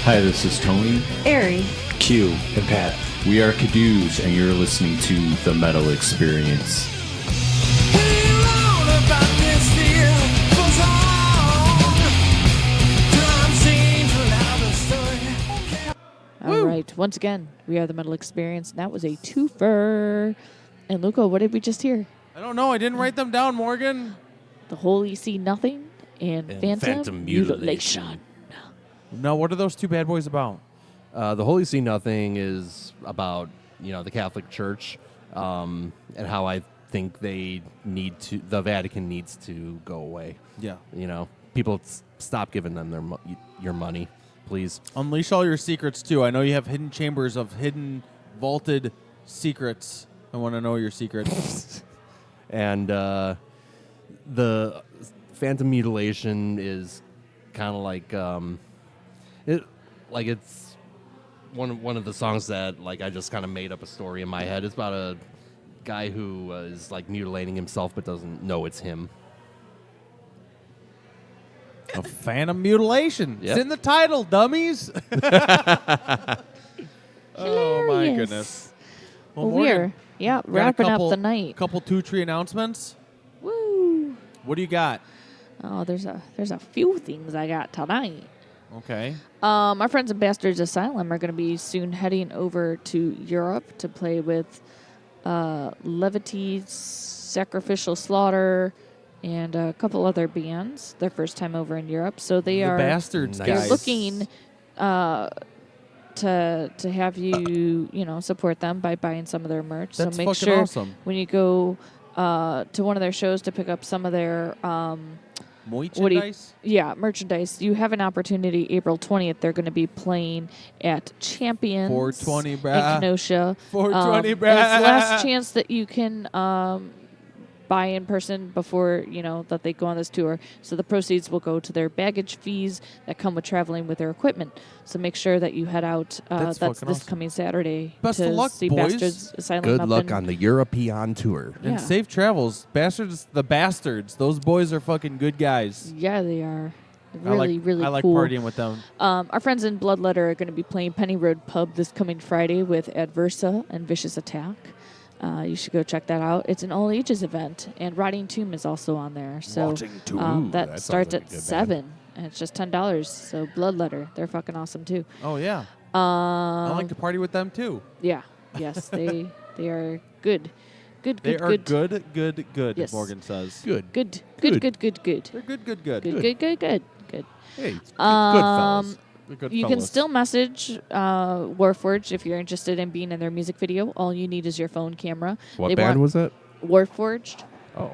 Hi, this is Tony, Ari, Q, and Pat. We are Caduce, and you're listening to The Metal Experience. All right. Once again, we are The Metal Experience. And that was a twofer. And Luco, what did we just hear? I don't know. I didn't write them down, Morgan. The Holy See Nothing and Phantom Mutilation. No, what are those two bad boys about? The Holy See Nothing is about, the Catholic Church and how I think the Vatican needs to go away. Yeah. People stop giving them your money. please. Unleash all your secrets, too. I know you have hidden chambers of hidden, vaulted secrets. I want to know your secrets. And the Phantom Mutilation is kind of like it's one of the songs that I just kind of made up a story in my head. It's about a guy who is mutilating himself but doesn't know it's him. A Phantom Mutilation. Yep. It's in the title, dummies. Oh, my goodness. Well, Morgan, we're got a wrapping couple- up the night. Couple 2-tree announcements. Woo! What do you got? Oh, there's a few things I got tonight. Okay. Our friends at Bastards Asylum are going to be soon heading over to Europe to play with Levity, Sacrificial Slaughter, and a couple other bands. Their first time over in Europe, so The Bastards they're guys. looking to have you support them by buying some of their merch. That's so make fucking sure awesome. when you go to one of their shows to pick up some of their merchandise. Merchandise. You have an opportunity. April 20th, they're going to be playing at Champions 420, in brah. Kenosha. 420, and brah. it's the last chance that you can buy in person before that they go on this tour. So the proceeds will go to their baggage fees that come with traveling with their equipment. So make sure that you head out. That's That's fucking this awesome. coming Saturday Best to of luck, see boys. Bastards Asylum. Good up luck in- on the European tour. And Yeah. safe travels. The Bastards. Those boys are fucking good guys. Yeah, they are. Really, really I like cool. partying with them. Our friends in Bloodletter are going to be playing Penny Road Pub this coming Friday with Adversa and Vicious Attack. You should go check that out. It's an all ages event, and Rotting Tomb is also on there. So Rotting Tomb. that That sounds starts like a at good 7, and it's just $10. So Bloodletter, they're fucking awesome too. Oh, yeah. I like to Um, party with them, too. Yeah. Yes, they are good. Good. They are good, Yes. Morgan says. Good. Good. They're Good. good. Good. Hey, it's Um, They're good You can fellas. still message Warforged if you're interested in being in their music video. All you need is your phone camera. What They band want was that? Warforged. Oh.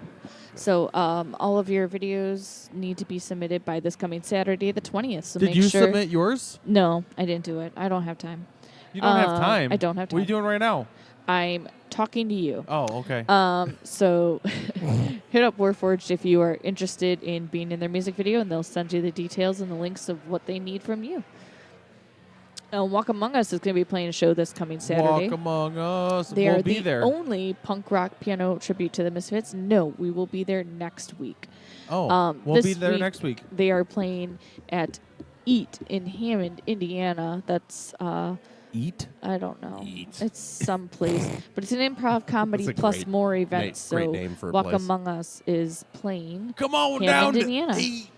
So all of your videos need to be submitted by this coming Saturday, the 20th. So Did make you sure submit yours? No, I didn't do it. I don't have time. You don't have time? I don't have time. What are you doing right now? I'm talking to you. Oh, okay. So hit up Warforged if you are interested in being in their music video, and they'll send you the details and the links of what they need from you. Walk Among Us is going to be playing a show this coming Saturday. Walk Among Us. They We'll are be the there. only punk rock piano tribute to the Misfits. No, we will be there next week. Oh, we'll this be there next week. They are playing at Eat in Hammond, Indiana. That's Eat? I don't know. Eat. It's some place, but it's an improv comedy That's a plus great more na- events. great So name for a Walk place. Among Us is playing. Come on Hammond, down to Indiana. eat.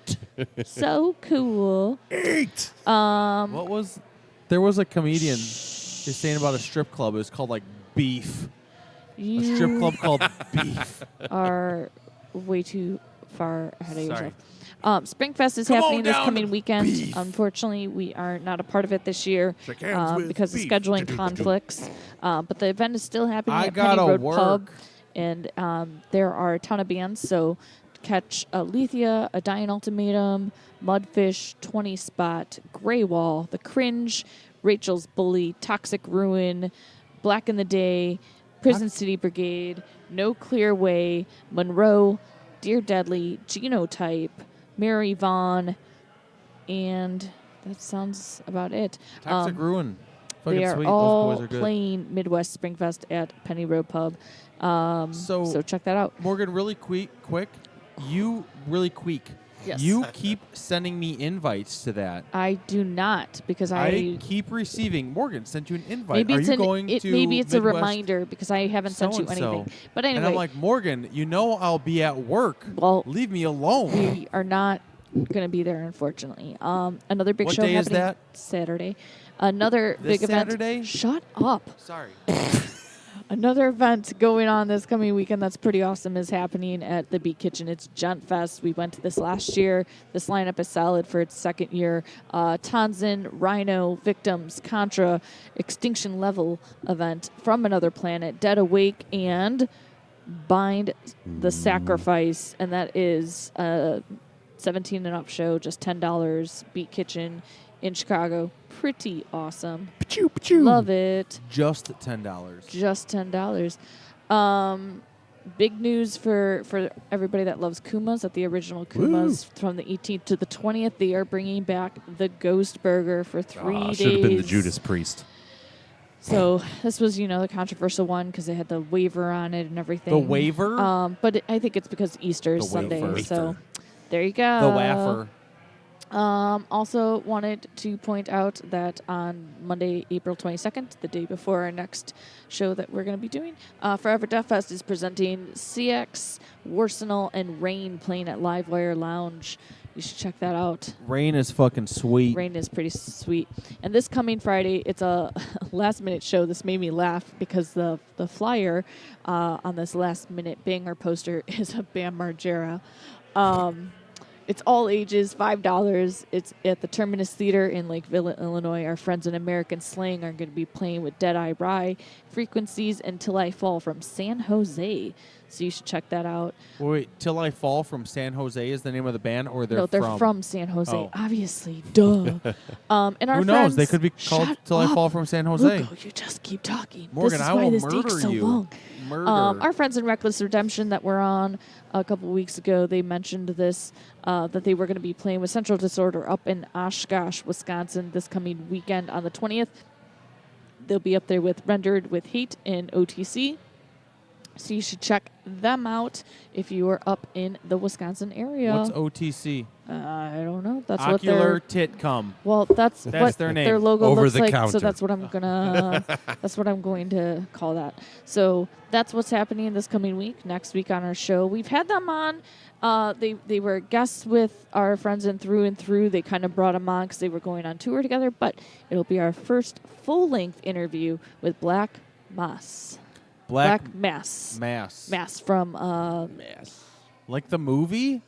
So cool. Eat. What was... There was a comedian just saying about a strip club. It was called, like, Beef. A strip club called Beef. Are way too far ahead of Sorry. yourself. Springfest is Come happening on this down coming to weekend. Beef. Unfortunately, we are not a part of it this year Shake hands with because of Beef. scheduling conflicts. But the event is still happening I at Penny gotta Road Pub, work. and there are a ton of bands. So catch Alethea, A Dying Ultimatum, Mudfish, 20 Spot, Grey Wall, The Cringe, Rachel's Bully, Toxic Ruin, Black in the Day, Prison City Brigade, No Clear Way, Monroe, Dear Deadly, Genotype, Mary Vaughn, and that sounds about it. Toxic Ruin. Fucking They are sweet. all Those boys are good. playing Midwest Springfest at Penny Road Pub. So check that out. Morgan, really quick. Yes. You keep sending me invites to that. I do not because I keep receiving. Morgan sent you an invite. maybe Are it's you going to maybe it's a Midwest reminder because I haven't sent you so-and-so? anything. But anyway, And I'm like, Morgan, you know I'll be at work. Well, leave me alone. we are not going to be there, unfortunately. Another big What show day is happening that? Saturday. Another This big event. Saturday? Shut up. Sorry. Another event going on this coming weekend that's pretty awesome is happening at the Beat Kitchen. It's Gent Fest. We went to this last year. This lineup is solid for its second year. Tanzan, Rhino, Victims, Contra, Extinction Level event from Another Planet, Dead Awake, and Bind the Sacrifice. And that is a 17 and up show, just $10. Beat Kitchen in Chicago. Pretty awesome. Love it. Just $10. Just $10. Big news for everybody that loves Kumas at the original Kumas. From the 18th to the 20th. They are bringing back the Ghost Burger for 3 days. Should have been the Judas Priest. So this was, the controversial one because they had the waiver on it and everything. The waiver? But I think it's because Easter is Sunday. wafer. So there you go. The wafer. Also wanted to point out that on Monday, April 22nd, the day before our next show that we're going to be doing, Forever Death Fest is presenting CX, Warsenal, and Rain playing at Livewire Lounge. You should check that out. Rain is fucking sweet. Rain is pretty sweet. And this coming Friday, it's a last-minute show. This made me laugh because the flyer on this last-minute banger poster is a Bam Margera. It's all ages, $5. It's at the Terminus Theater in Lakeville, Illinois. Our friends in American Slang are going to be playing with Dead-Eye Rye, Frequencies, and Till I Fall from San Jose. So you should check that out. Wait, Till I Fall from San Jose is the name of the band, or they're from San Jose, Oh. obviously. Duh. And our Who knows? friends, They could be called Shut Till I up. Fall from San Jose. Lugo, you just keep talking. Morgan, this is I why will this murder takes so you. long. Murder. Our friends in Reckless Redemption that were on a couple weeks ago, they mentioned this, that they were going to be playing with Central Disorder up in Oshkosh, Wisconsin this coming weekend on the 20th. They'll be up there with Rendered with Hate and OTC. So you should check them out if you are up in the Wisconsin area. What's OTC? I don't know. That's Ocular what Tit Cum. Well, that's what their name. their logo Over looks the like. counter. So that's what I'm gonna. That's what I'm going to call that. So that's what's happening this coming week. Next week on our show, we've had them on. They were guests with our friends in Through and Through. They kind of brought them on because they were going on tour together. But it'll be our first full-length interview with Black Mass. Black Mass. Mass from Mass. Like the movie?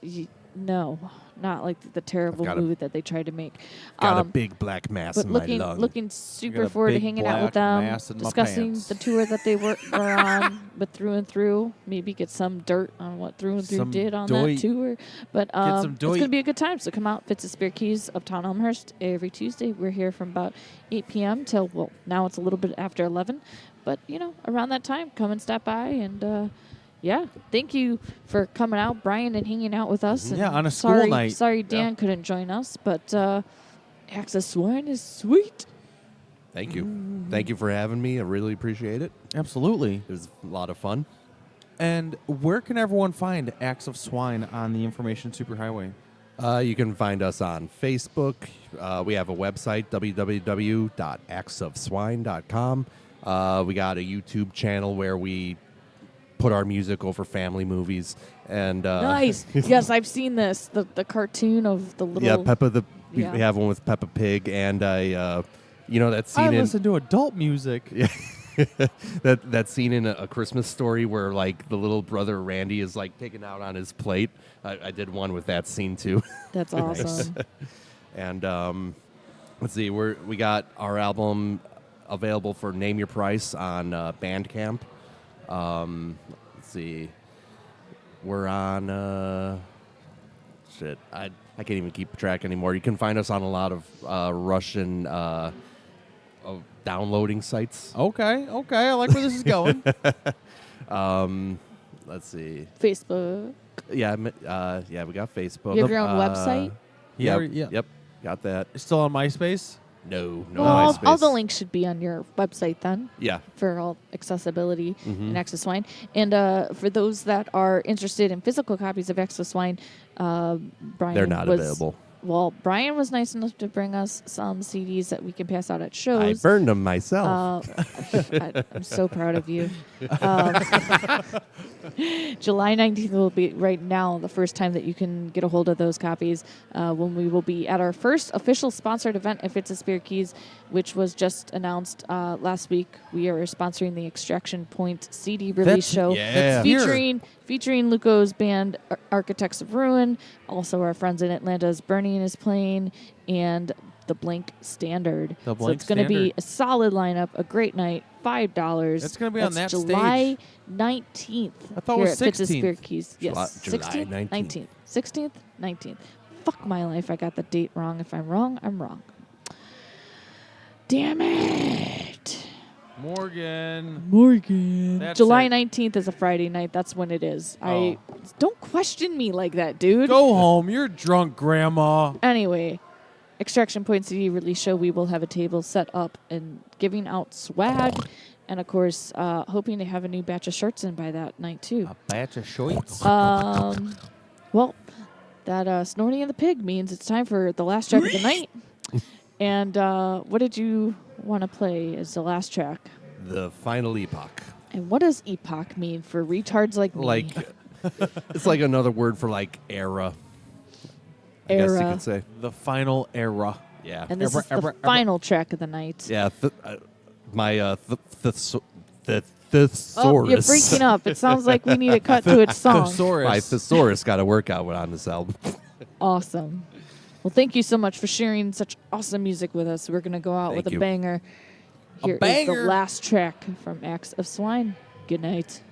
No, not like the terrible I've got a- movie that they tried to make. Got a big black mass But in looking my lung. looking got super a forward to big hanging out with black them, mass in my discussing pants. the tour that they were on with Through and Through. Maybe get some dirt on what Through and Through Some did on doit. that tour. But some it's going to doit. be a good time. So come out, Fitz' Spear Keys, Uptown Elmhurst, every Tuesday. We're here from about 8 p.m. till, well, now it's a little bit after 11. But, around that time, come and stop by and... yeah, thank you for coming out, Brian, and hanging out with us. And Yeah, on a school sorry, night. Sorry Dan couldn't join us, but Access Swine is sweet. Thank you. Thank you for having me. I really appreciate it. Absolutely. It was a lot of fun. And where can everyone find Acts of Swine on the Information Superhighway? You can find us on Facebook. We have a website, www.actsofswine.com. We got a YouTube channel where we put our music over family movies. And Nice. Yes, I've seen this. The cartoon of the little... Yeah, Peppa the... Yeah. We have one with Peppa Pig, and that scene I in... listen to adult music. Yeah. that scene in a Christmas Story where like the little brother Randy is like taken out on his plate. I did one with that scene too. That's awesome. And let's see, we got our album available for Name Your Price on Bandcamp. Let's see, we're on shit. I can't even keep track anymore. You can find us on a lot of Russian downloading sites. Okay, I like where this is going. Let's see. Facebook. Yeah, we got Facebook. You have your own website? Yep, got that. Still on MySpace? No Well, MySpace. all the links should be on your website then. Yeah. For all accessibility Mhm. and Access Swine. And for those that are interested in physical copies of Access Swine, Brian They're not available. Well, Brian was nice enough to bring us some CDs that we can pass out at shows. I burned them myself. I'm so proud of you. July 19th will be right now the first time that you can get a hold of those copies when we will be at our first official sponsored event if it's a Spear Keys, which was just announced last week. We are sponsoring the Extraction Point CD release show. Yeah. Featuring Luco's band Architects of Ruin. Also our friends in Atlanta's Burning is playing, and the Blank Standard. The So Blank it's going to be Standard. a solid lineup, a great night, $5. It's gonna be on That's that July 19th. I thought it here was at Fitz' 16th. Spear Keys. Yes, July 16th, 19th. 19th. 16th, 19th. Fuck my life. I got the date wrong. If I'm wrong, I'm wrong. Damn it. Morgan. That's July it. 19th is a Friday night. That's when it is. Don't question me like that, dude. Go home. You're drunk, Grandma. Anyway, Extraction Point CD release show. We will have a table set up and giving out swag. And, of course, hoping to have a new batch of shirts in by that night, too. A batch of shorts. Well, that Snorty and the Pig means it's time for the last track of the night. And what did you want to play as the last track? The Final Epoch. And what does epoch mean for retards like me? Like, it's like another word for like era. I guess you could say. The final era. Yeah. And this is the final track of the night. Yeah. My thesaurus. Oh, you're freaking up. It sounds like we need to cut to its song. My thesaurus got to work out on this album. Awesome. Well, thank you so much for sharing such awesome music with us. We're going to go out with a banger. Here is the last track from Acts of Swine. Good night.